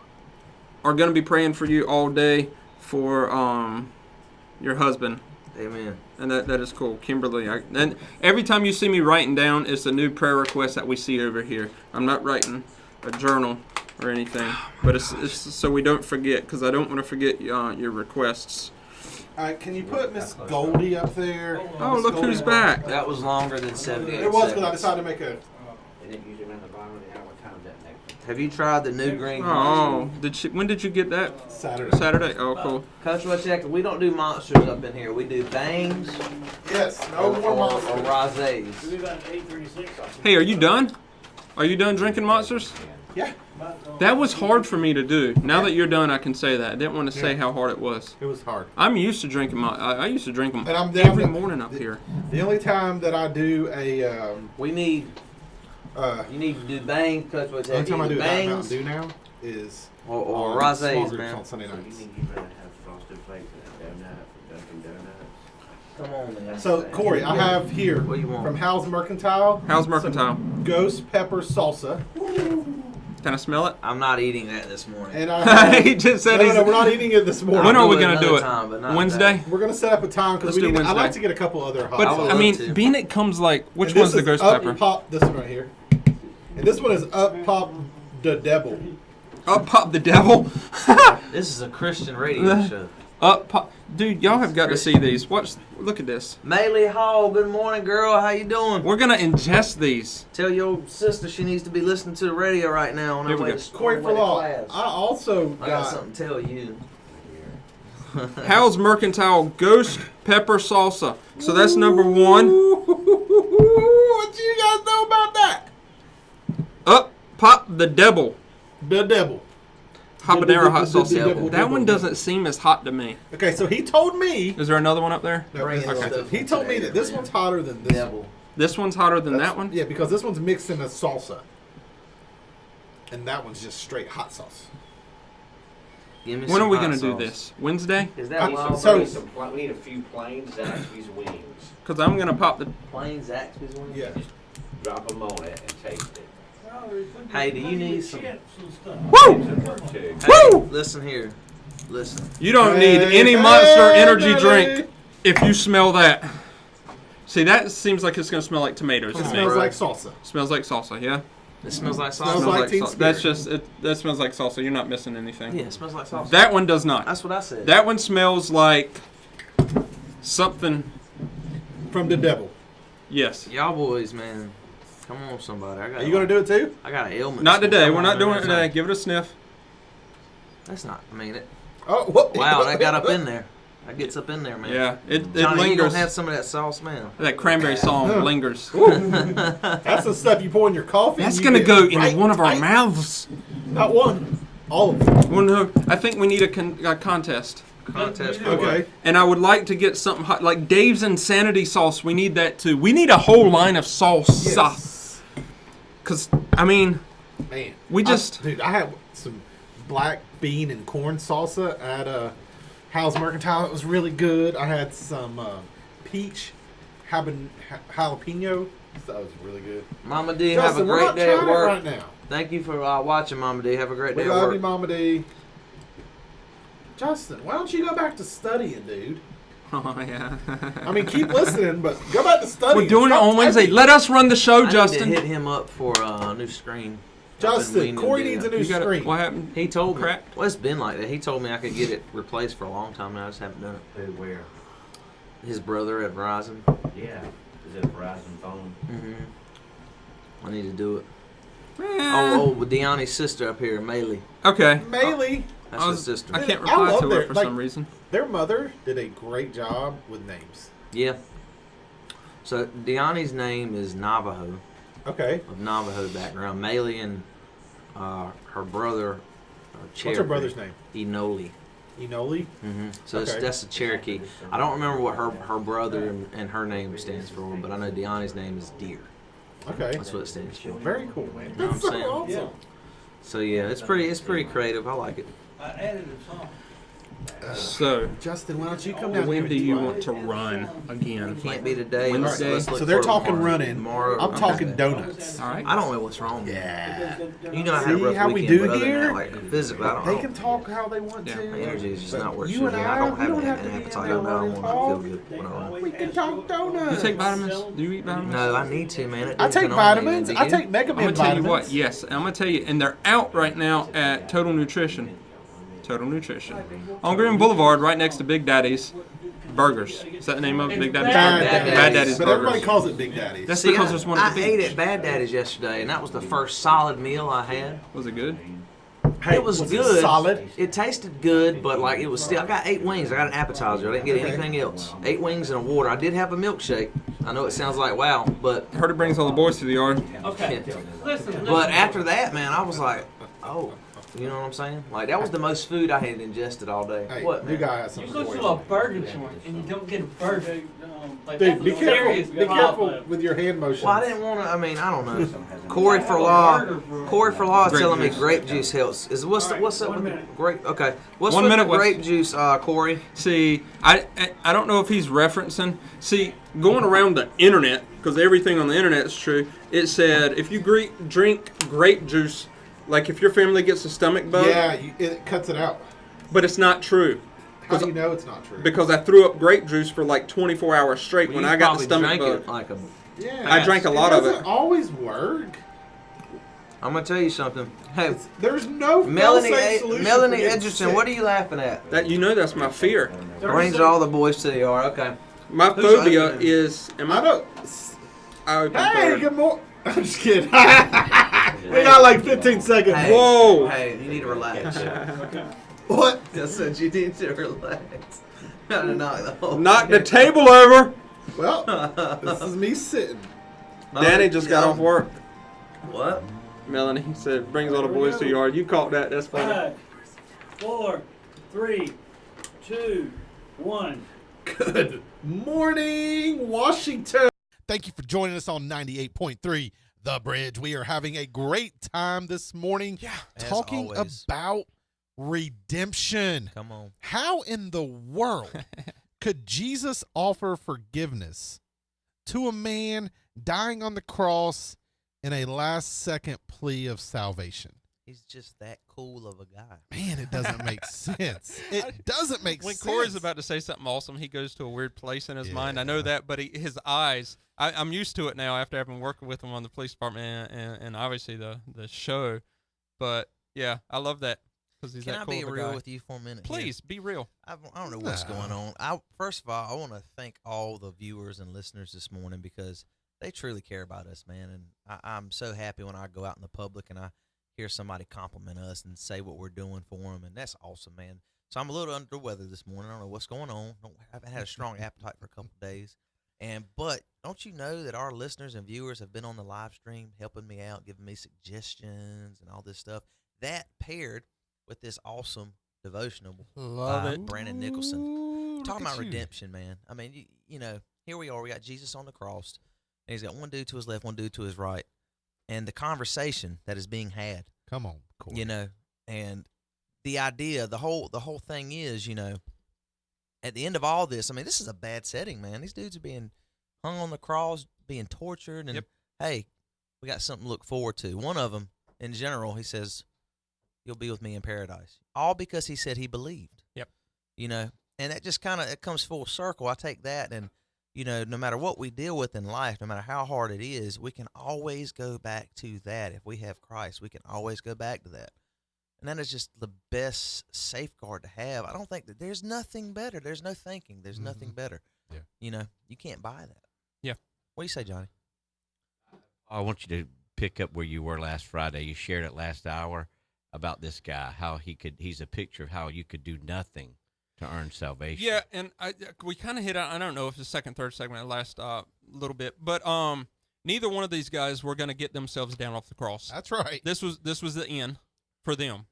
going to be praying for you all day for your husband. Amen. And that is cool, Kimberly. And every time you see me writing down, it's a new prayer request that we see over here. I'm not writing a journal or anything, but it's so we don't forget, because I don't want to forget your requests. All right, can you put Miss Goldie up there? Oh, look who's back. That was longer than 78 It was because I seconds. decided to make a... They didn't use it around the bottom of the hour. What time is that next? Have you tried the new green? Oh, when did you get that? Saturday. Oh, cool. Coach Wojtacki, we don't do monsters up in here. We do bangs Yes, no more or monsters. rosés. It'll be about 8:36. Hey, are you done? Are you done drinking monsters? Yeah, That was hard for me to do. Now that you're done, I can say that. I didn't want to say how hard it was. it was hard. I'm used to drinking I used to drink them And I'm down every to- morning up here. The only time that I do a... We need, you need to do bangs, Coach the only time I Wojtacki. do a Bangs Mountain Dew now is... or on rosés, small groups man. on Sunday So you nights. think you'd rather have frosted flakes than a donut from Dunkin' Donuts? Come on, man. So, Corey, I have here What do you want? from Hal's Mercantile... How's Mercantile? some Ghost Pepper Salsa. Can I smell it? I'm not eating that this morning. And I He just said no, we're not eating it this morning. When I'll are we do it going to do another it? time, but not Wednesday? We're going to set up a time because Let's do I'd like Wednesday. to get a couple other hot But, would I love mean, to. being it comes like, which And one's this the is ghost Up pepper? Pop, this one right here. And this one is Up Pop the Devil. Up Pop the Devil? This is a Christian radio show. Dude, y'all have got to see these. Look at this. Maylee Hall, good morning, girl. How you doing? We're gonna ingest these. Tell your sister she needs to be listening to the radio right now on her Here we way go. to school. Corey for law. I class. also I got got something to tell you. Hal's Mercantile Ghost Pepper Salsa. So that's number 1. What you guys know about that? Up, pop the devil. The devil. Habanero hot sauce. Devil. That one doesn't seem as hot to me. Okay, so he told me. Is there another one up there? No, Bring okay. stuff He told me that this one's hotter than this. Devil. This one's hotter than That's- that one? Yeah, because this one's mixed in a salsa. And that one's just straight hot sauce. Give me When some are we hot going to do sauce. this? Wednesday? Is that wild? so- We need a few plain Zaxby's wings. Because I'm going to pop the... Plain Zaxby's wings? Yeah. Drop them on it and taste it. Hey, do you need some? Woo! Too. Hey, Woo! listen here. Listen. You don't need any Monster Energy drink if you smell that. See, that seems like it's going to smell like tomatoes It to me. smells bro. like salsa. Smells like salsa, yeah? It smells like Smells salsa. like Teen salsa. Spirit. That's just that smells like salsa. You're not missing anything. Yeah, it smells like salsa. That one does not. That's what I said. That one smells like something. From the devil. Yes. Y'all boys, man. Come on, somebody. Are you going to do it too? I got an ailment. Not this today. morning. We're not doing it That's today. Give it a sniff. That's not. I mean, it. Oh, what? Wow, that got up in there. That gets up in there, man. Yeah, it Johnny, you lingers. gonna have some of that sauce, man. That cranberry song lingers. That's the stuff you pour in your coffee. That's and gonna you go get in one of our right. mouths. Not one. All of them. Well, no, I think we need a contest. Contest for Okay. what? And I would like to get something hot, like Dave's Insanity Sauce. We need that too. We need a whole line of salsa. Yes. Cause I mean, Man. we just Dude, I had some black bean and corn salsa at Hal's Mercantile. It was really good. I had some peach jalapeno. That was really good. Mama D, have a Justin, we're great not day at trying it work. right now. Thank you for watching, Mama D. Have a great We day at love work. you, Mama D. Justin, why don't you go back to studying, dude? oh yeah. I mean, keep listening, but go back to studying. We're doing it Stop on Wednesday. typing. Let us run the show, I Justin. need to hit him up for a new screen. I've been Justin, meaning to Corey do needs a that. new You got screen. What happened? He told me. Cracked? Well, it's been like that. He told me I could get it replaced for a long time now. I just haven't done it. Who, where? His brother at Verizon. Yeah. Is it a Verizon phone? Mm-hmm. I need to do it. Eh, With Deanne's sister up here, Maylee. Okay. Maylee, That's I his was- sister. I can't I reply love to their- her for like- some reason. their mother did a great job with names. Yeah. So Deanne's name is Navajo, Okay. of Navajo background. Maylee and her brother are Cherokee. What's her brother's name? Enoli. Enoli? Mm-hmm. So Okay. that's a Cherokee. I don't remember what her brother and her name stands for, but I know Deanne's name is Deer. Okay. That's what it stands for. Very cool, man. know what That's I'm so saying? awesome. So yeah, it's pretty creative. I like it. I added a song. So, Justin, why don't you come down when here do and you try want it? to run again? Can't be today. Wednesday. Let's look So they're for it talking tomorrow. running. Tomorrow. I'm talking donuts. All right. I don't know what's wrong. with me. Yeah. You know I had a See rough how we weekend, do but other than here? that, like physically, I don't They know. can talk how they want Yeah. to. My energy is just but not where it you should and be. I don't we have don't an have to be appetite. I in don't there want to feel talk. good when I run. We can talk donuts. You take vitamins? Do you eat vitamins? No, I need to, man. It I doesn't take on me, vitamins. man. I Do take you? Mega I'm Man gonna tell you vitamins. what. Yes, I'm gonna tell you, and they're out right now at Total Nutrition. Total Nutrition on Green Boulevard, right next to Big Daddy's Burgers. Is that the name of it? Big Daddy's Bad Burgers? Daddy's. Bad Daddy's But everybody Burgers. calls it Big Daddy's. That's See, because there's one I at the ate beach. at Bad Daddy's yesterday, and that was the first solid meal I had. Was it good? Hey, It was it good. solid? It tasted good, but like it was still. I got 8 wings. I got an appetizer. I didn't get Okay. anything else. 8 wings and a water. I did have a milkshake. I know it sounds like wow, but I heard it brings all the boys to the yard. Okay. Listen. but after that, man, I was like, oh, you know what I'm saying? Like that was the most food I had ingested all day. Hey, What? new Man? guy has You something go for to you. a burger joint and you don't get a burger. Like, Dude, that's be a serious careful. Be problem. careful with your hand motions. Well, I didn't want to. I mean, I don't know. Corey for law is Grape telling me juice. grape juice helps. What's up with the grape? Okay, what's 1 with minute, the Wes. grape juice, Corey? See, I don't know if he's referencing. See, going around the internet, because everything on the internet is true, it said if you drink grape juice, like if your family gets a stomach bug, Yeah, it cuts it out. but it's not true. How do you know it's not true? Because I threw up grape juice for like 24 hours straight when You I got the probably stomach drank bug. it like a. Yeah, I drank a lot of it. doesn't always work. I'm gonna tell you something. Hey, There's no Melanie, fail-safe solution Melanie for getting Edgerton, sick. what are you laughing at? That that's my fear. Brings all the boys to the yard. Okay. My phobia is. I don't. I Hey, good morning. I'm just kidding. We got like 15 seconds. Hey, Whoa. Hey, you need to relax. What? I said you need to relax. Gotta knock the whole Knock the table over. Well, this is me sitting. Danny just got off work. What? Melanie said, brings all the boys to the yard. You caught that. That's funny. 5, 4, 3, 2, 1. Good morning, Washington. Thank you for joining us on 98.3 The Bridge. We are having a great time this morning talking about redemption. Come on. How in the world could Jesus offer forgiveness to a man dying on the cross in a last-second plea of salvation? He's just that cool of a guy. Man, it doesn't make sense. It doesn't make When sense. Corey's about to say something awesome, he goes to a weird place in his mind. I know that, but his eyes, I'm used to it now after having worked with him on the police department and obviously the show. But, yeah, I love that because he's that cool Can I be of a real guy. with you for a minute? Please, be real. I don't know what's going on. First of all, I want to thank all the viewers and listeners this morning because they truly care about us, man. And I'm so happy when I go out in the public and I hear somebody compliment us and say what we're doing for them, and that's awesome, man. So I'm a little under the weather this morning. I don't know what's going on. I haven't had a strong appetite for a couple of days. But don't you know that our listeners and viewers have been on the live stream helping me out, giving me suggestions and all this stuff. That paired with this awesome devotional by Brandon Nicholson. Talking about redemption, man. I mean, you know, here we are. We got Jesus on the cross, and he's got one dude to his left, one dude to his right. And the conversation that is being had. Come on, Corey. You know, and the idea, the whole thing is, you know, at the end of all this, I mean, this is a bad setting, man. These dudes are being hung on the cross, being tortured, and hey, we got something to look forward to. One of them, in general, he says, "You'll be with me in paradise," all because he said he believed. Yep. You know, and that just kind of it comes full circle. I take that and. You know, no matter what we deal with in life, no matter how hard it is, we can always go back to that. If we have Christ, we can always go back to that. And that is just the best safeguard to have. I don't think that there's nothing better. There's no thinking. There's nothing better. Yeah. You know, you can't buy that. Yeah. What do you say, Johnny? I want you to pick up where you were last Friday. You shared it last hour about this guy, how he's a picture of how you could do nothing to earn salvation. Yeah, and we kind of hit on, I don't know if the second, third segment will last a little bit, but neither one of these guys were going to get themselves down off the cross. That's right. This was the end for them.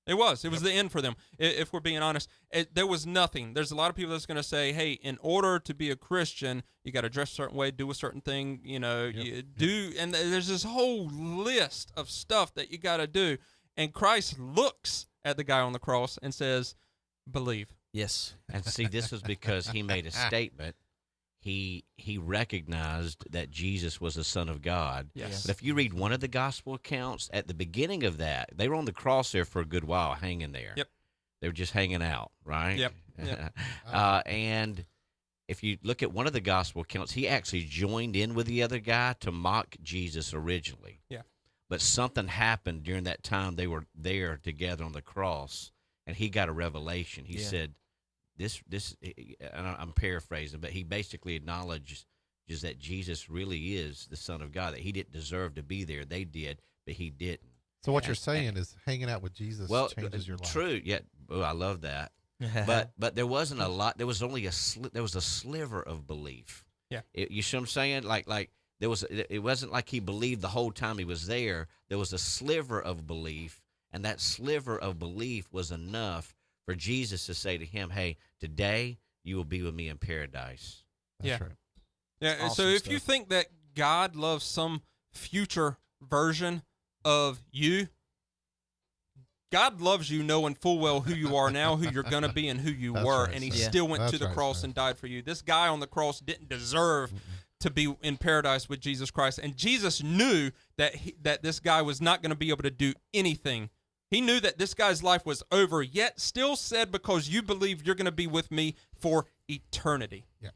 It was the end for them. If we're being honest, there was nothing. There's a lot of people that's going to say, hey, in order to be a Christian, you got to dress a certain way, do a certain thing, you know, and there's this whole list of stuff that you got to do. And Christ looks at the guy on the cross and says, believe. Yes. And see, this is because he made a statement. He recognized that Jesus was the Son of God. Yes. But if you read one of the gospel accounts, at the beginning of that, they were on the cross there for a good while, hanging there. Yep. They were just hanging out, right? Yep. And if you look at one of the gospel accounts, he actually joined in with the other guy to mock Jesus originally. Yeah. But something happened during that time they were there together on the cross, and he got a revelation. He said, this, and I'm paraphrasing, but he basically acknowledges that Jesus really is the Son of God, that he didn't deserve to be there. They did, but he didn't. So what you're saying is hanging out with Jesus changes your life. True. Yeah. Oh, I love that. but there wasn't a lot. There was only there was a sliver of belief. Yeah. You see what I'm saying? Like it wasn't like he believed the whole time he was there. There was a sliver of belief, and that sliver of belief was enough for Jesus to say to him, hey, today you will be with me in paradise. That's right. Yeah, Awesome so if stuff. you think that God loves some future version of you, God loves you knowing full well who you are now, who you're going to be, and who you That's were, right, and he sir. still went That's to the right, cross sir. and died for you. This guy on the cross didn't deserve to be in paradise with Jesus Christ, and Jesus knew that that this guy was not going to be able to do anything. He knew that this guy's life was over, yet still said, because you believe, you're going to be with me for eternity. Yep.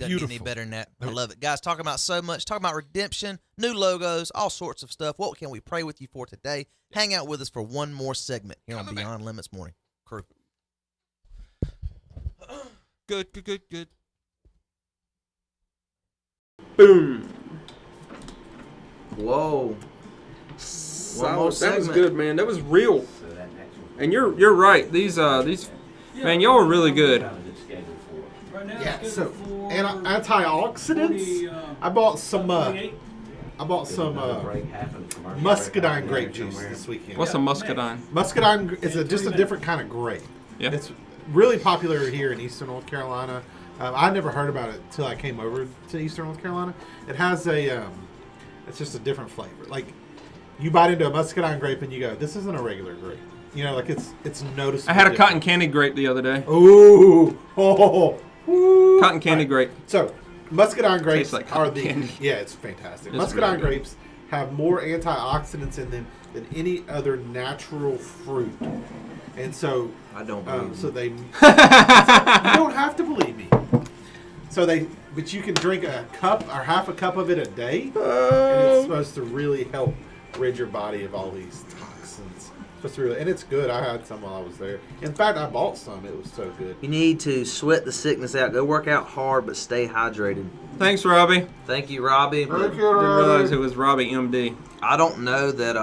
Doesn't get any Beautiful. better than that. I love it. Guys, talking about so much, talking about redemption, new logos, all sorts of stuff. What can we pray with you for today? Hang out with us for one more segment here on Beyond Limits Morning Crew. Good. Boom. Whoa. Solid. more That was segment. good, man. That was real. And you're right. These man, y'all are really good. Right now, Yeah, it's so good for antioxidants. I bought some muscadine grape juice this weekend. What's a muscadine? Muscadine is just a different kind of grape. Yeah. It's really popular here in Eastern North Carolina. I never heard about it until I came over to Eastern North Carolina. It has it's just a different flavor. Like, you bite into a muscadine grape and you go, this isn't a regular grape. You know, like it's noticeable. I had a different. cotton candy grape the other day. Ooh. Ooh. Cotton candy grape. So, muscadine grapes Tastes like are cotton candy. yeah, it's fantastic. It's Muscadine really good. grapes have more antioxidants in them than any other natural fruit, and so I don't believe so you. they you don't have to believe me. But you can drink a cup or half a cup of it a day, and it's supposed to really help rid your body of all these toxins. And it's good. I had some while I was there. In fact, I bought some. It was so good. You need to sweat the sickness out. Go work out hard, but stay hydrated. Thanks, Robbie. Thank you, Robbie. Didn't realize it was Robbie MD. I don't know that.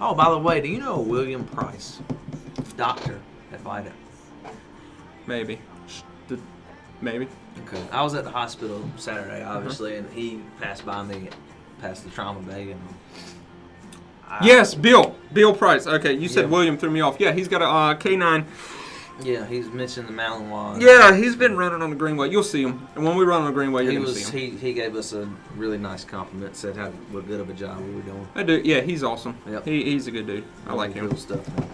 Oh, by the way, do you know William Price, doctor at VITA? Maybe. Maybe. Okay. I was at the hospital Saturday, obviously, and he passed by me, past the trauma bay, and Yes, Bill Price. Okay, you said Yeah. William threw me off. Yeah, he's got a K9. yeah, he's mentioned the Malinois. Yeah, he's been running on the Greenway. You'll see him. And when we run on the Greenway, you're He going to see him. he gave us a really nice compliment. Said what good of a job we were doing. I do. Yeah, he's awesome. Yep. He's a good dude. I like him. Cool stuff. Man.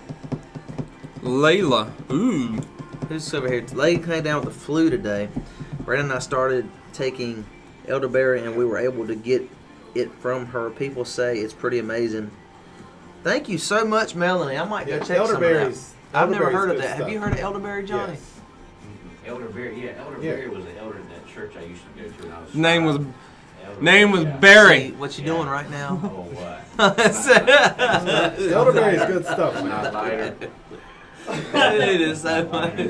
Layla. Ooh. Who's over here? Lady came down with the flu today. Brandon and I started taking elderberry, and we were able to get it from her. People say it's pretty amazing. Thank you so much, Melanie. I might go check some of that. elderberries. I've never Elderberry's heard of good that. Have stuff. you heard of elderberry, Johnny? Yes. Elderberry, Elderberry was the elder in that church I used to go to when I was Name was Elderberry, Barry. See what you doing right now? Oh, what? Elderberry's good stuff, man. Not lighter. It is so funny.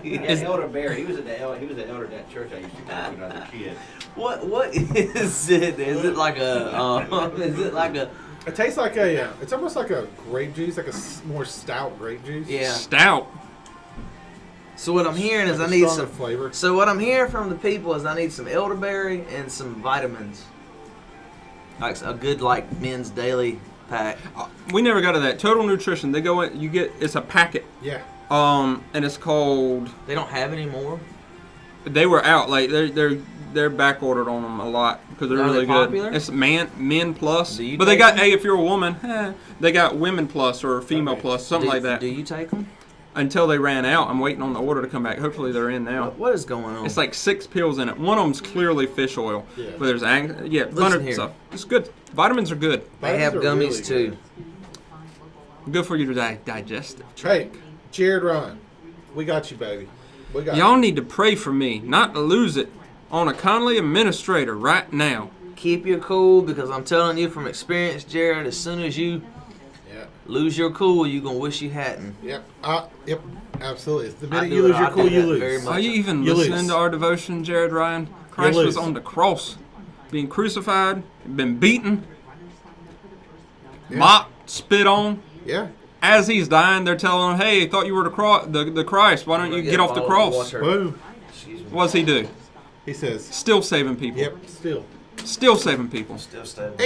Yeah, Elderberry. He was the elder in that church I used to go to when I was a kid. What is it? Is it like a It tastes like it's almost like a grape juice, like a more stout grape juice. yeah. Stout. So what I'm hearing is I Like a need stronger some flavor. So what I'm hearing from the people is I need some elderberry and some vitamins. Like a good men's daily pack. We never got to that. Total Nutrition. They go in. It's a packet. Yeah. And it's called. They don't have any more. They were out. Like they're back ordered on them a lot because they're Are they really good. popular? It's Men Plus. Do you But they take got them? if you're a woman, they got Women Plus or Female Okay. Plus, something like that. Do you take them? Until they ran out, I'm waiting on the order to come back. Hopefully they're in now. What is going on? It's like 6 pills in it. One of them's clearly fish oil. Yeah. But there's Listen here. stuff. It's good. Vitamins are good. They have Vitamins are gummies really too. Good for your digestive. Hey, Jared Ryan, we got you, baby. We got Y'all need to pray for me not to lose it on a Conley administrator right now. Keep your cool because I'm telling you from experience, Jared. As soon as you you. Yeah. lose your cool, you're gonna wish you hadn't. Yep. Yep. Absolutely. It's the I minute do you it. lose your I cool, do you that lose. very much. Are you even You listening lose. to our devotion, Jared Ryan? Christ was lose. on the cross, being crucified, been beaten, Yeah. mocked, spit on. Yeah. As he's dying, they're telling him, "Hey, thought you were the Christ. Why don't you get off the cross?" Boom. What's he do? He says. Still saving people. Yep. Still. Still saving people. Still stable.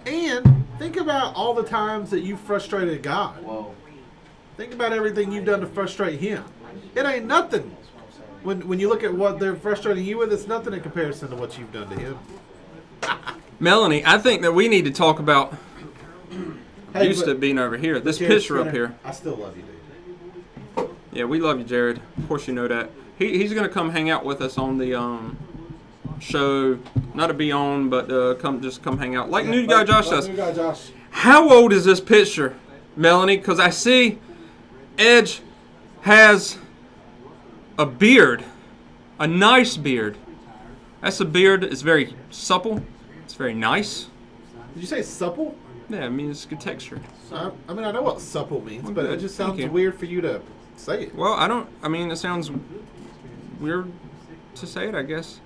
And think about all the times that you frustrated God. Whoa. Think about everything you've done to frustrate Him. It ain't nothing. When you look at what they're frustrating you with, it's nothing in comparison to what you've done to Him. Melanie, I think that we need to talk about Hey, used to being over here. This Jared picture up Skinner, here. I still love you, dude. Yeah, we love you, Jared. Of course you know that. He's going to come hang out with us on the show. Not to be on, but come hang out. Like new guy Josh does. New guy Josh. How old is this picture, Melanie? Because I see Edge has a beard. A nice beard. That's a beard. It's very supple. It's very nice. Did you say supple? Yeah, I mean, it's good texture. I mean, I know what supple means, but good. it just Thank sounds you. weird for you to say it. Well, I mean, it sounds weird to say it, I guess.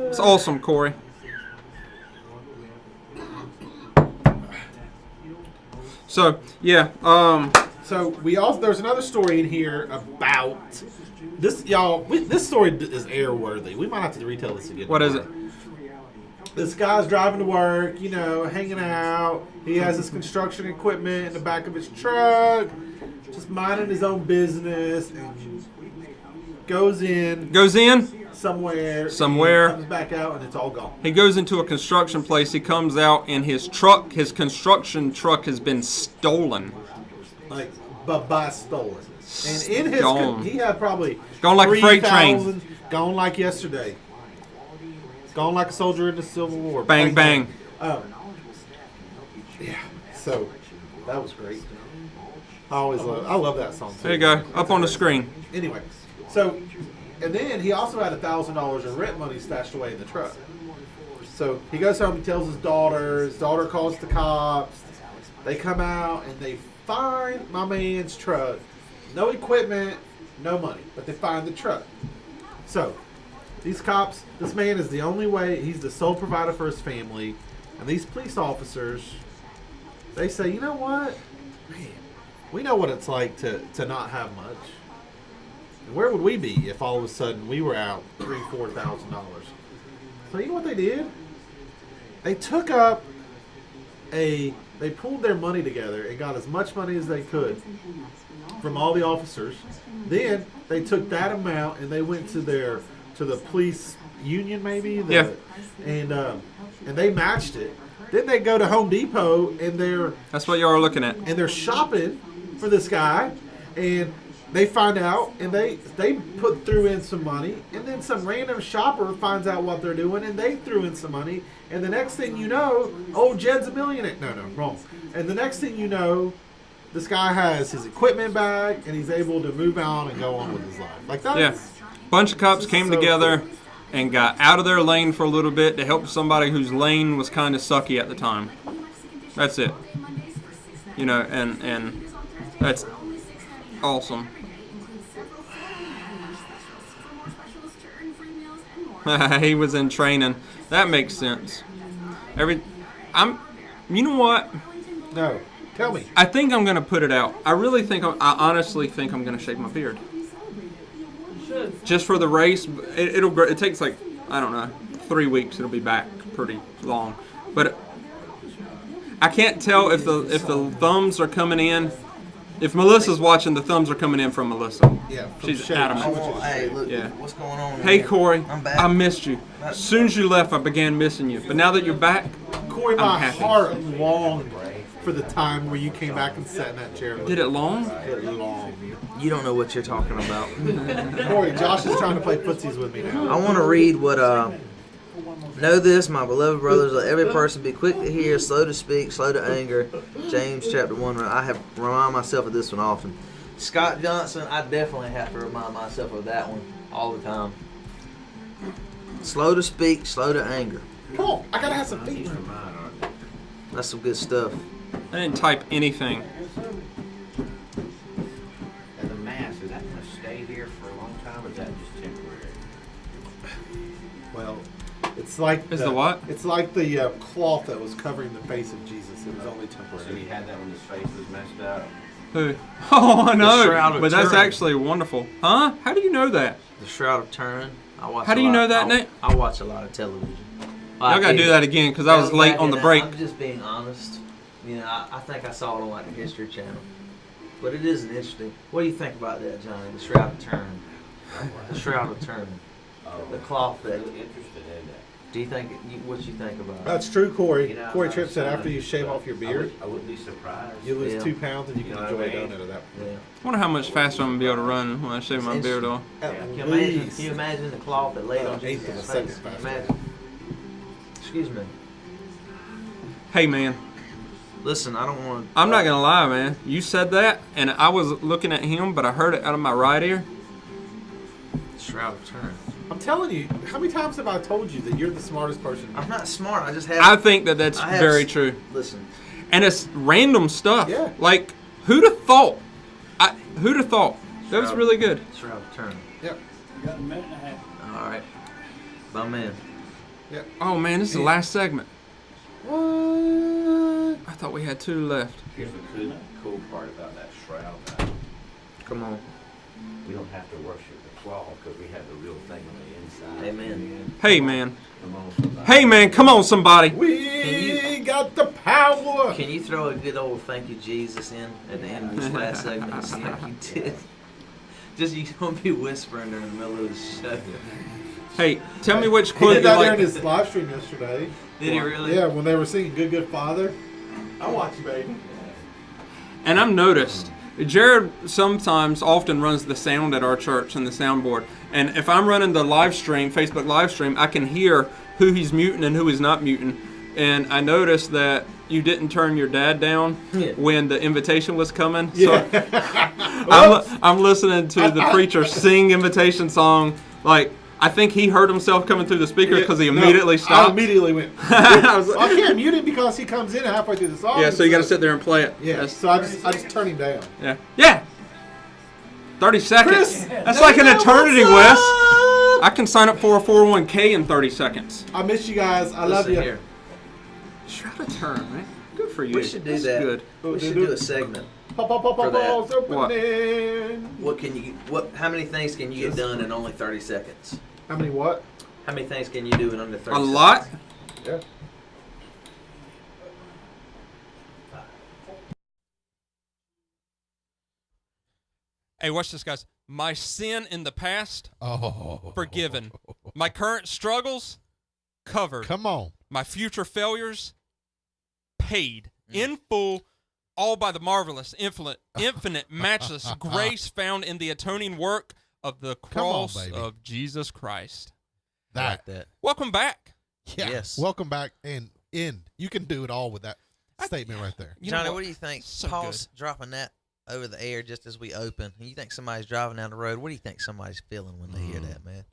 It's awesome, Corey. So, yeah, So we also there's another story in here about this, y'all. This story is airworthy. We might have to retell this again. what is it? This guy's driving to work, you know, hanging out. He has his construction equipment in the back of his truck, just minding his own business, and goes in somewhere, comes back out, and it's all gone. He goes into a construction place. He comes out, and his construction truck has been stolen. Like, by stolen. And in his, Gone. he had probably Gone like a freight train. 3,000 Gone like yesterday. Gone like a soldier in the Civil War. Bang, bang. Yeah. So that was great. I love that song too. There you go, up on the screen. Anyway, so and then he also had $1,000 in rent money stashed away in the truck. So he goes home and tells his daughter. His daughter calls the cops. They come out and they find my man's truck. No equipment, no money, but they find the truck. So these cops, this man is the only way. He's the sole provider for his family, and these police officers, they say, you know what, man, we know what it's like to not have much. And where would we be if all of a sudden we were out $3,000-$4,000? So you know what they did? They took up they pulled their money together and got as much money as they could from all the officers. Then they took that amount and they went to the police union, maybe. And they matched it. Then they go to Home Depot and that's what y'all are looking at. And they're shopping for this guy, and they find out, and they threw in some money, and then some random shopper finds out what they're doing, and they threw in some money, and the next thing you know, old Jed's a millionaire. No, wrong. And the next thing you know, this guy has his equipment back, and he's able to move on and go on with his life. Like that. Yeah. Bunch of cops came together cool. and got out of their lane for a little bit to help somebody whose lane was kind of sucky at the time. That's it. You know, and that's awesome. He was in training. That makes sense. You know what? No. Tell me. I think I'm gonna put it out. I honestly think I'm gonna shave my beard. Just for the race. It takes like, I don't know, 3 weeks. It'll be back pretty long. But I can't tell if the thumbs are coming in. If Melissa's watching, the thumbs are coming in from Melissa. Yeah, she's adamant. Hey, look, Yeah. what's going on? Hey, here? Corey, I'm back. I missed you. As soon as you left, I began missing you. But now that you're back, Corey, I'm my happy. heart longed for the time where you came back and sat in that chair. Did it long? It longed. You don't know what you're talking about. Corey, Josh is trying to play footsies with me now. I want to read what know this, my beloved brothers, let every person be quick to hear, slow to speak, slow to anger. James chapter 1. I have remind myself of this one often. Scott Johnson, I definitely have to remind myself of that one all the time. Slow to speak, slow to anger. Come on, I gotta have some feet. That's some good stuff. I didn't type anything. And the mask, is that going to stay here for a long time, or is that just temporary? Well, it's like the what? It's like the cloth that was covering the face of Jesus. It was only So temporary. he had that when his face was messed up? Who? Oh, I know. Shroud of But that's Turin. actually wonderful. Huh? How do you know that? The Shroud of Turin. I watch. How do you know that, Nate? I watch a lot of television. Y'all gotta do that again because I was late on the break. I'm just being honest. You know, I think I saw it on like the History Channel. But it is an interesting. What do you think about that, Johnny? The Shroud of Turin. The Shroud of Turin. The cloth that. I'm interested in that. Do you think? What you think about it? That's true, Corey. You know, Corey I Tripp was said trying after to- you shave off your beard, I wouldn't be surprised. you lose Yeah. 2 pounds and you can You know enjoy what a I mean? donut at that point. Yeah. I wonder how much faster I'm gonna be able to run when I shave my beard off. At Can you imagine? least. Can you imagine the cloth that laid on Eighth of a Jesus' second face? faster. Imagine. Excuse me. Hey man, Listen, I don't want. I'm not gonna lie, man. You said that, and I was looking at him, but I heard it out of my right ear. Shroud of Turin. I'm telling you, how many times have I told you that you're the smartest person? I'm not smart. I just have. I think that's I have very true. Listen. And it's random stuff. Yeah. Like, who'd have thought? Who'd have thought? That was Shroud- really good. Shroud of Turin. Yep. You got a minute and a half. All right. My man. Yep. Oh man, this is the last segment. What? I thought we had 2 left. Here's the cool part about that shroud. Now. Come on. We don't have to worship the cloth because we have the real thing on the inside. Amen. Hey man. Come on, somebody. Hey man, come on somebody. We got the power. Can you throw a good old thank you, Jesus, in at the end of this last segment? Just like you did. Just you don't be whispering during the middle of the show. Hey, tell me which He quote did you that during like. his live stream yesterday. Did he really? Yeah, when they were singing "Good Good Father." I watch you, baby. And I've noticed Jared often runs the sound at our church and the soundboard. And if I'm running the live stream, Facebook live stream, I can hear who he's muting and who he's not muting. And I noticed that you didn't turn your dad down when the invitation was coming. So I'm listening to the preacher sing invitation song. Like, I think he heard himself coming through the speakers because he immediately stopped. I immediately went. I was I can't mute it because he comes in halfway through the song. yeah, so you got to sit there and play it. Yeah, That's- so I just turn him down. yeah. Yeah. 30 seconds. Chris, That's like an eternity, what's Wes. up? I can sign up for a 401k in 30 seconds. I miss you guys. I love Listen you. here. Shroud of Turin, man. Good for you. We should do That's that. good. We should do a segment. Pop, For that. opening. What can you? How many things can you get done in only 30 seconds? How many what? How many things can you do in under 30 A seconds? lot? Yeah. Hey, watch this, guys. My sin in the past, Oh. forgiven. My current struggles, covered. Come on. My future failures, paid in full, all by the marvelous, infinite, matchless grace found in the atoning work of the Come on, cross baby. of Jesus Christ. I like that. Welcome back. Yeah. Yes. Welcome back and end. You can do it all with that statement right there. You know Johnny, what do you think? So Paul's dropping that over the air just as we open. And you think somebody's driving down the road? What do you think somebody's feeling when they hear that, man?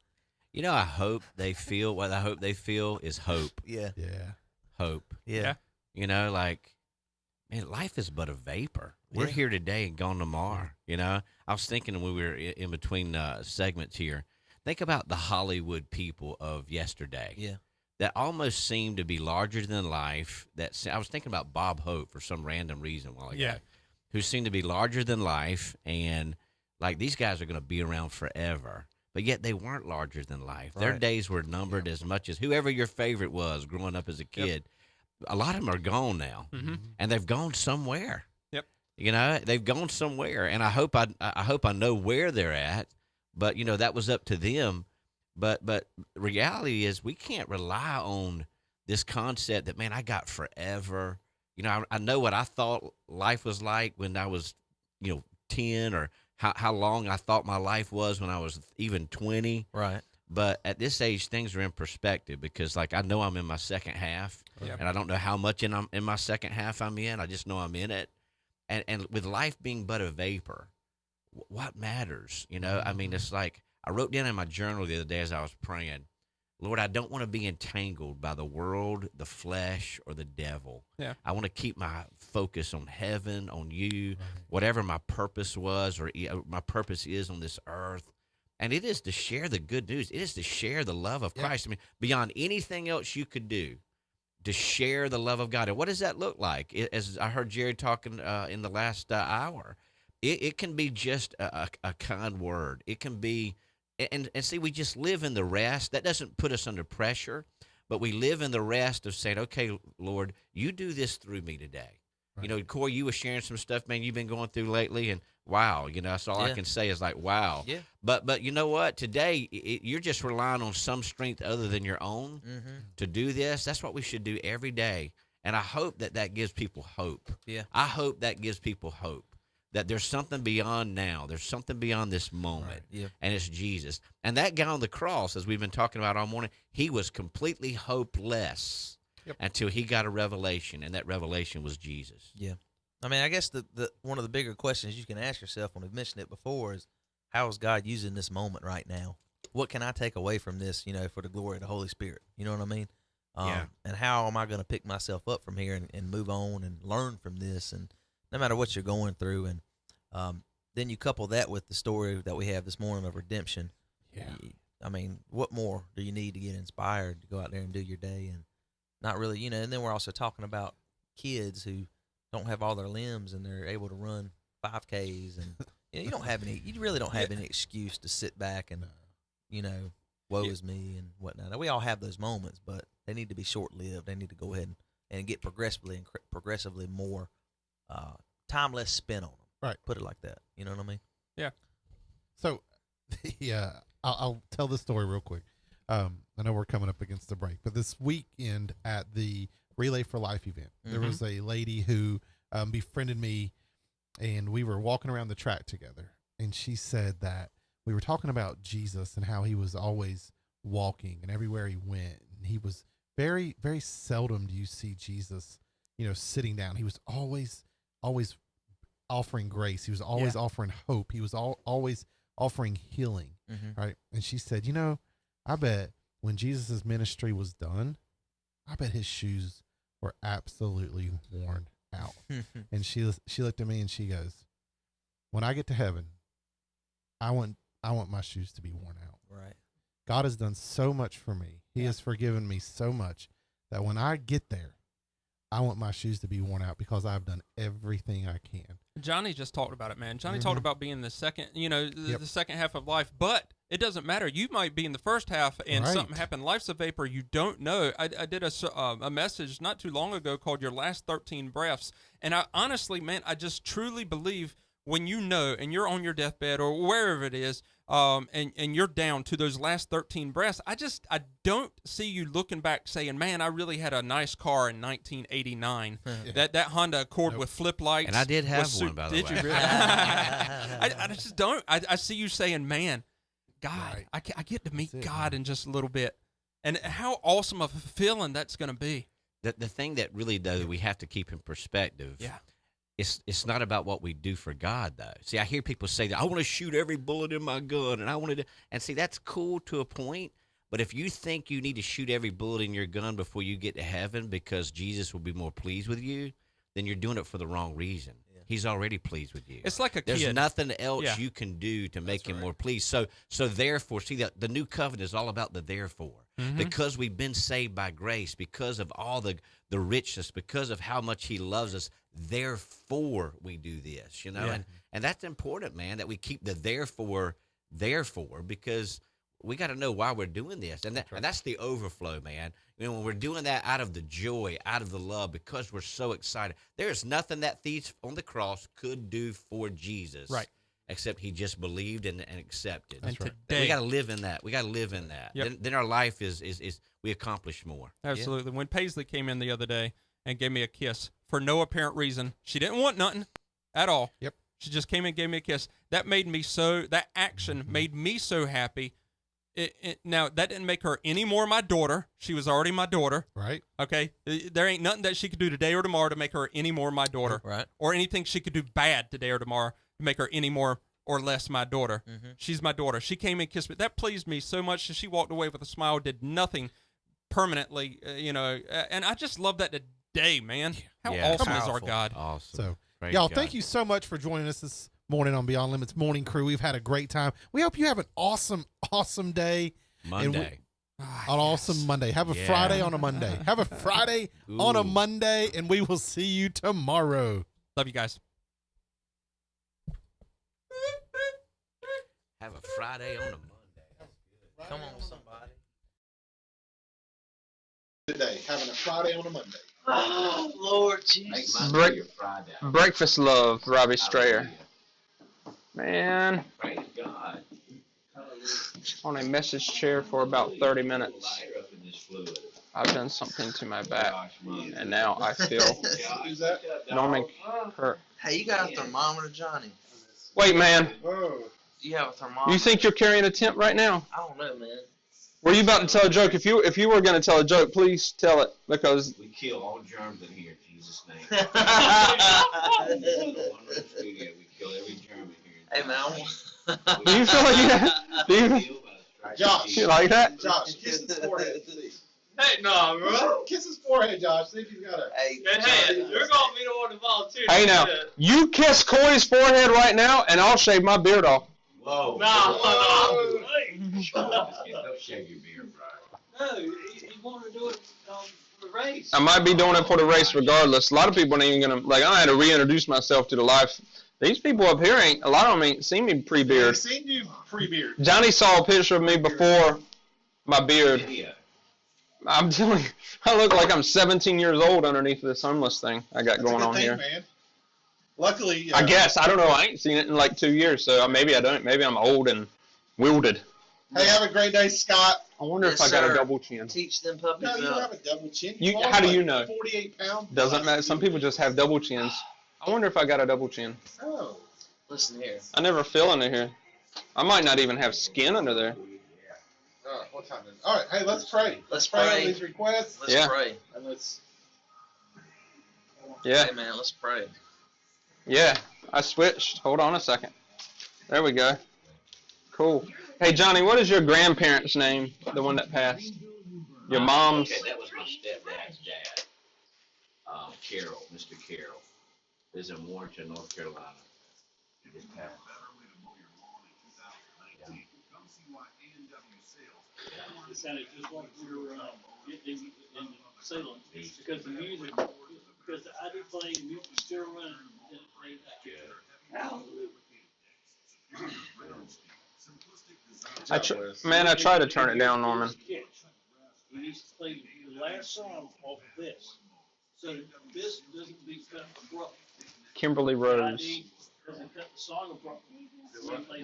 You know, I hope they feel what I hope they feel is hope. Yeah. Yeah. Hope. Yeah. You know, like, man, life is but a vapor. We're Yeah. here today and gone tomorrow. You know, I was thinking when we were in between segments here, think about the Hollywood people of yesterday. Yeah. That almost seemed to be larger than life. I was thinking about Bob Hope for some random reason while ago. Yeah. Who seemed to be larger than life, and like these guys are going to be around forever. But yet they weren't larger than life. Their Right. days were numbered as much as whoever your favorite was growing up as a kid. A lot of them are gone now, and they've gone somewhere. Yep. You know, they've gone somewhere, and I hope I know where they're at. But you know, that was up to them. But reality is, we can't rely on this concept that, man, I got forever. You know, I know what I thought life was like when I was, 10, or how long I thought my life was when I was even 20. Right. But at this age, things are in perspective because, like, I know I'm in my second half, and I don't know how much in my second half I'm in. I just know I'm in it. And with life being but a vapor, what matters? You know, I mean, it's like I wrote down in my journal the other day as I was praying, Lord, I don't want to be entangled by the world, the flesh, or the devil. Yeah. I want to keep my focus on heaven, on you, whatever my purpose was or my purpose is on this earth. And it is to share the good news. It is to share the love of Christ. I mean, beyond anything else you could do, to share the love of God. And what does that look like? As I heard Jared talking in the last hour, it can be just a kind word. It can be, and see, we just live in the rest. That doesn't put us under pressure, but we live in the rest of saying, okay, Lord, you do this through me today. Right. You know, Corey, you were sharing some stuff, man, you've been going through lately, and wow, that's all I can say is like, wow. Yeah. But you know what? Today, you're just relying on some strength other than your own to do this. That's what we should do every day. And I hope that gives people hope. Yeah. I hope that gives people hope. That there's something beyond now. There's something beyond this moment. Right. Yeah. And it's Jesus. And that guy on the cross, as we've been talking about all morning, he was completely hopeless. until he got a revelation, and that revelation was Jesus. Yeah. I mean, I guess the one of the bigger questions you can ask yourself, when we've mentioned it before, is how is God using this moment right now? What can I take away from this, for the glory of the Holy Spirit? You know what I mean? Yeah. And how am I going to pick myself up from here and move on and learn from this? And no matter what you're going through. And then you couple that with the story that we have this morning of redemption. Yeah. I mean, what more do you need to get inspired to go out there and do your day? And not really, and then we're also talking about kids who don't have all their limbs and they're able to run 5Ks. And you really don't have any excuse to sit back and, woe is me and whatnot. Now, we all have those moments, but they need to be short-lived. They need to go ahead and get progressively more time less spent on them. Right. Put it like that. You know what I mean? Yeah. So, I'll tell this story real quick. I know we're coming up against the break, but this weekend at the Relay for Life event, there was a lady who befriended me, and we were walking around the track together, and she said that we were talking about Jesus and how he was always walking and everywhere he went, and he was very, very seldom do you see Jesus, sitting down. He was always offering grace. He was always offering hope. He was always offering healing, right? And she said, I bet when Jesus' ministry was done, I bet his shoes were absolutely worn out. And she looked at me and she goes, when I get to heaven, I want my shoes to be worn out. Right. God has done so much for me. He has forgiven me so much that when I get there, I want my shoes to be worn out because I've done everything I can. Johnny just talked about it, man. Johnny talked about being the second, the second half of life, but it doesn't matter. You might be in the first half and something happened. Life's a vapor. You don't know. I did a message not too long ago called Your Last 13 Breaths. And I honestly, man, I just truly believe when and you're on your deathbed or wherever it is, and you're down to those last 13 breaths, I don't see you looking back saying, man, I really had a nice car in 1989. That Honda Accord with flip lights. And I did have one, by the way. Did you really? I just don't. I see you saying, man, God, I get to meet God in just a little bit. And how awesome of a feeling that's going to be. The thing that really, though, we have to keep in perspective. Yeah. It's not about what we do for God, though. See, I hear people say that I want to shoot every bullet in my gun, and I want to, and see, that's cool to a point. But if you think you need to shoot every bullet in your gun before you get to heaven because Jesus will be more pleased with you, then you're doing it for the wrong reason. Yeah. He's already pleased with you. It's like a There's kid. nothing else you can do to make him more pleased. So therefore, see, that the new covenant is all about the therefore. Because we've been saved by grace, because of all the richness, because of how much he loves us, therefore we do this, and that's important, man, that we keep the therefore, because we got to know why we're doing this, and that's the overflow, man. When we're doing that out of the joy, out of the love, because we're so excited. There's nothing that thief on the cross could do for Jesus, right? Except he just believed and accepted. And right. Today, we got to live in that. We got to live in that. Yep. Then our life is we accomplish more. Absolutely. When Paisley came in the other day and gave me a kiss for no apparent reason, she didn't want nothing at all. Yep. She just came and gave me a kiss. That action made me so happy. Now, that didn't make her any more my daughter. She was already my daughter. Right. Okay. There ain't nothing that she could do today or tomorrow to make her any more my daughter. Right. Or anything she could do bad today or tomorrow to make her any more or less my daughter. She's my daughter. She came and kissed me. That pleased me so much that she walked away with a smile, did nothing permanently, and I just love that today, man. How awesome is our God? Awesome. So, Praise y'all, God. thank you so much for joining us this morning on Beyond Limits Morning Crew. We've had a great time. We hope you have an awesome, awesome day. Monday. An awesome Monday. Have a Friday on a Monday. Have a Friday on a Monday, and we will see you tomorrow. Love you guys. Have a Friday on a Monday. Come on, somebody. Today, having a Friday on a Monday. Oh, Lord Jesus. Breakfast love, Robbie Strayer. Man. Praise God. On a message chair for about 30 minutes. I've done something to my back, and now I feel Norman Kurt. Hey, you got a thermometer, Johnny? Wait, man. Do you have a thermometer? You think you're carrying a temp right now? I don't know, man. Were you about to tell a joke? If you were going to tell a joke, please tell it because We kill all germs in here in Jesus' name. We kill every germ in here. Hey man, do you feel like Josh. you like that? Josh, kiss his forehead. Hey, no, bro. Kiss his forehead, Josh. See if he's got a. hey, And hey, you're gonna be the one to volunteer. Hey to now, do that. you kiss Corey's forehead right now, and I'll shave my beard off. Whoa. No. Don't shave your beard, Brian. No, he wanted to do it for the race. I might be doing it for the race regardless. A lot of people ain't even gonna like. I had to reintroduce myself to the live. These people up here ain't. A lot of them ain't seen me pre-beard. I've seen you pre-beard. Johnny saw a picture of me before my beard. Yeah. I'm telling you, I look like I'm 17 years old underneath this homeless thing I got going on here. Man. Luckily, I guess. I don't know. I ain't seen it in like 2 years, so maybe I don't. Maybe I'm old and wielded. Hey, have a great day, Scott. I wonder if Yes, I got sir. a double chin. teach them puppies No, you don't up. have a double chin. How do you know? 48 pounds. Doesn't matter. Some people just have double chins. I wonder if I got a double chin. Oh. Listen here. I never feel under here. I might not even have skin under there. What time is it? All right. Hey, let's pray. Let's Pray pray. on these requests. Let's Yeah. pray. And let's. Yeah. Hey man, let's pray. Yeah. I switched. Hold on a second. There we go. Cool. Hey, Johnny, what is your grandparents' name? The one that passed? Your mom's? Okay, that was my stepdad's dad. Carroll, Mr. Carroll. Lives in Warrenton, North Carolina. He just passed. It sounded just like we were in Salem because the music, because I did play music still running and played that. Hallelujah. I try to turn it down, Norman. He needs to play the last song off of this, so this doesn't become abrupt. Kimberly Rose. Doesn't cut the song abrupt.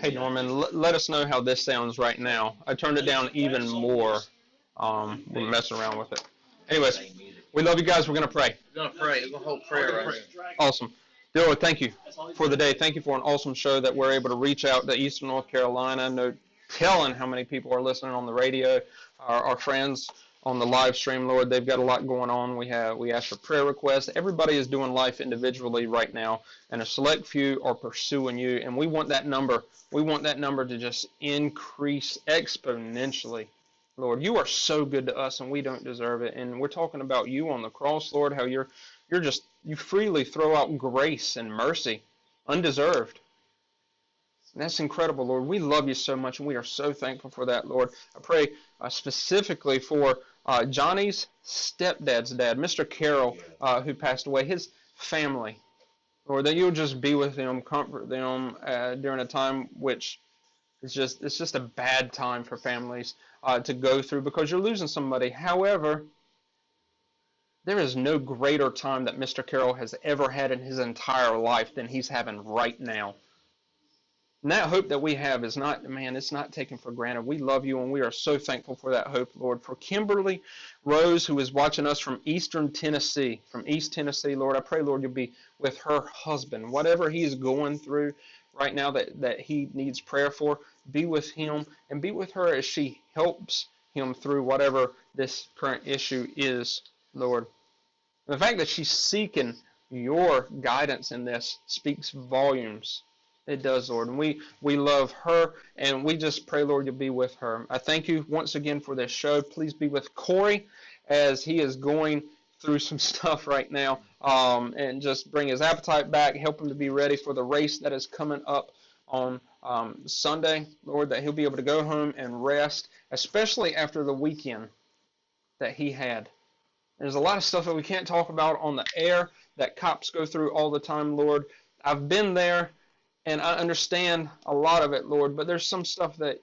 Hey, Norman, let us know how this sounds right now. I turned it down even more. We're messing around with it. Anyways, we love you guys. We're going to pray. We're gonna pray. We're gonna hold prayer right here. Awesome. Dear Lord, thank you for the day. Thank you for an awesome show that we're able to reach out to Eastern North Carolina. No telling how many people are listening on the radio. Our friends on the live stream, Lord, they've got a lot going on. We ask for prayer requests. Everybody is doing life individually right now, and a select few are pursuing you. And we want that number. We want that number to just increase exponentially. Lord, you are so good to us, and we don't deserve it. And we're talking about you on the cross, Lord, how you freely throw out grace and mercy, undeserved. And that's incredible, Lord. We love you so much, and we are so thankful for that, Lord. I pray specifically for Johnny's stepdad's dad, Mr. Carroll, who passed away, his family. Lord, that you'll just be with them, comfort them during a time which it's just a bad time for families to go through because you're losing somebody. However, there is no greater time that Mr. Carroll has ever had in his entire life than he's having right now. And that hope that we have is not, man, it's not taken for granted. We love you, and we are so thankful for that hope, Lord. For Kimberly Rose, who is watching us from Eastern Tennessee, from East Tennessee, Lord, I pray, Lord, you'll be with her husband. Whatever he's going through right now that he needs prayer for, be with him and be with her as she helps him through whatever this current issue is, Lord. And the fact that she's seeking your guidance in this speaks volumes. It does, Lord. And we love her, and we just pray, Lord, you'll be with her. I thank you once again for this show. Please be with Corey as he is going through some stuff right now, and just bring his appetite back, help him to be ready for the race that is coming up on Sunday, Lord, that he'll be able to go home and rest, especially after the weekend that he had. There's a lot of stuff that we can't talk about on the air that cops go through all the time, Lord. I've been there, and I understand a lot of it, Lord, but there's some stuff that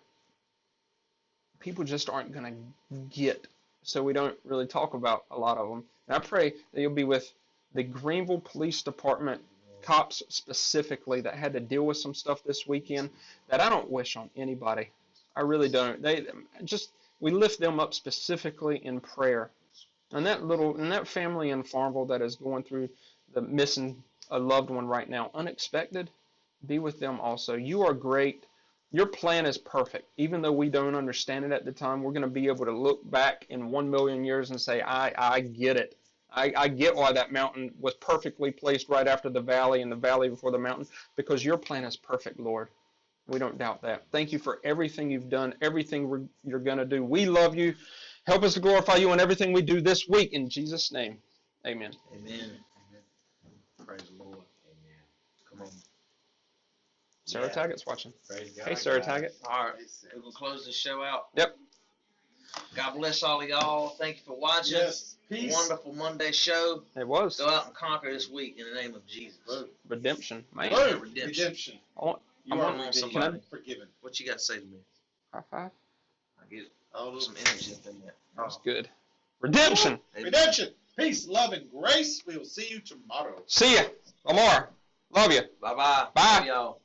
people just aren't going to get, so we don't really talk about a lot of them. And I pray that you'll be with the Greenville Police Department cops specifically that had to deal with some stuff this weekend that I don't wish on anybody. I really don't. We lift them up specifically in prayer. And that family in Farmville that is going through the missing a loved one right now, unexpected, be with them also. You are great. Your plan is perfect. Even though we don't understand it at the time, we're going to be able to look back in 1,000,000 years and say, I get it. I get why that mountain was perfectly placed right after the valley and the valley before the mountain, because your plan is perfect, Lord. We don't doubt that. Thank you for everything you've done, everything you're going to do. We love you. Help us to glorify you in everything we do this week. In Jesus' name, amen. Amen. Praise the Lord. Amen. Come on. Sarah Taggart's watching. Praise God. Hey, Sarah Taggart. All right, we're going to close this show out. Yep. God bless all of y'all. Thank you for watching. Yes. Peace. Wonderful Monday show. It was. Go out and conquer this week in the name of Jesus. Redemption. Man. Yeah, Boom. redemption. Redemption. I You want are on redeemed. somebody. Forgiven. What you got to say to me? high five. I get All some energy up in there. That's good. Redemption. Amen. Redemption. Peace, love, and grace. We will see you tomorrow. See ya. Lamar. Love you. Bye-bye. Bye. Love y'all.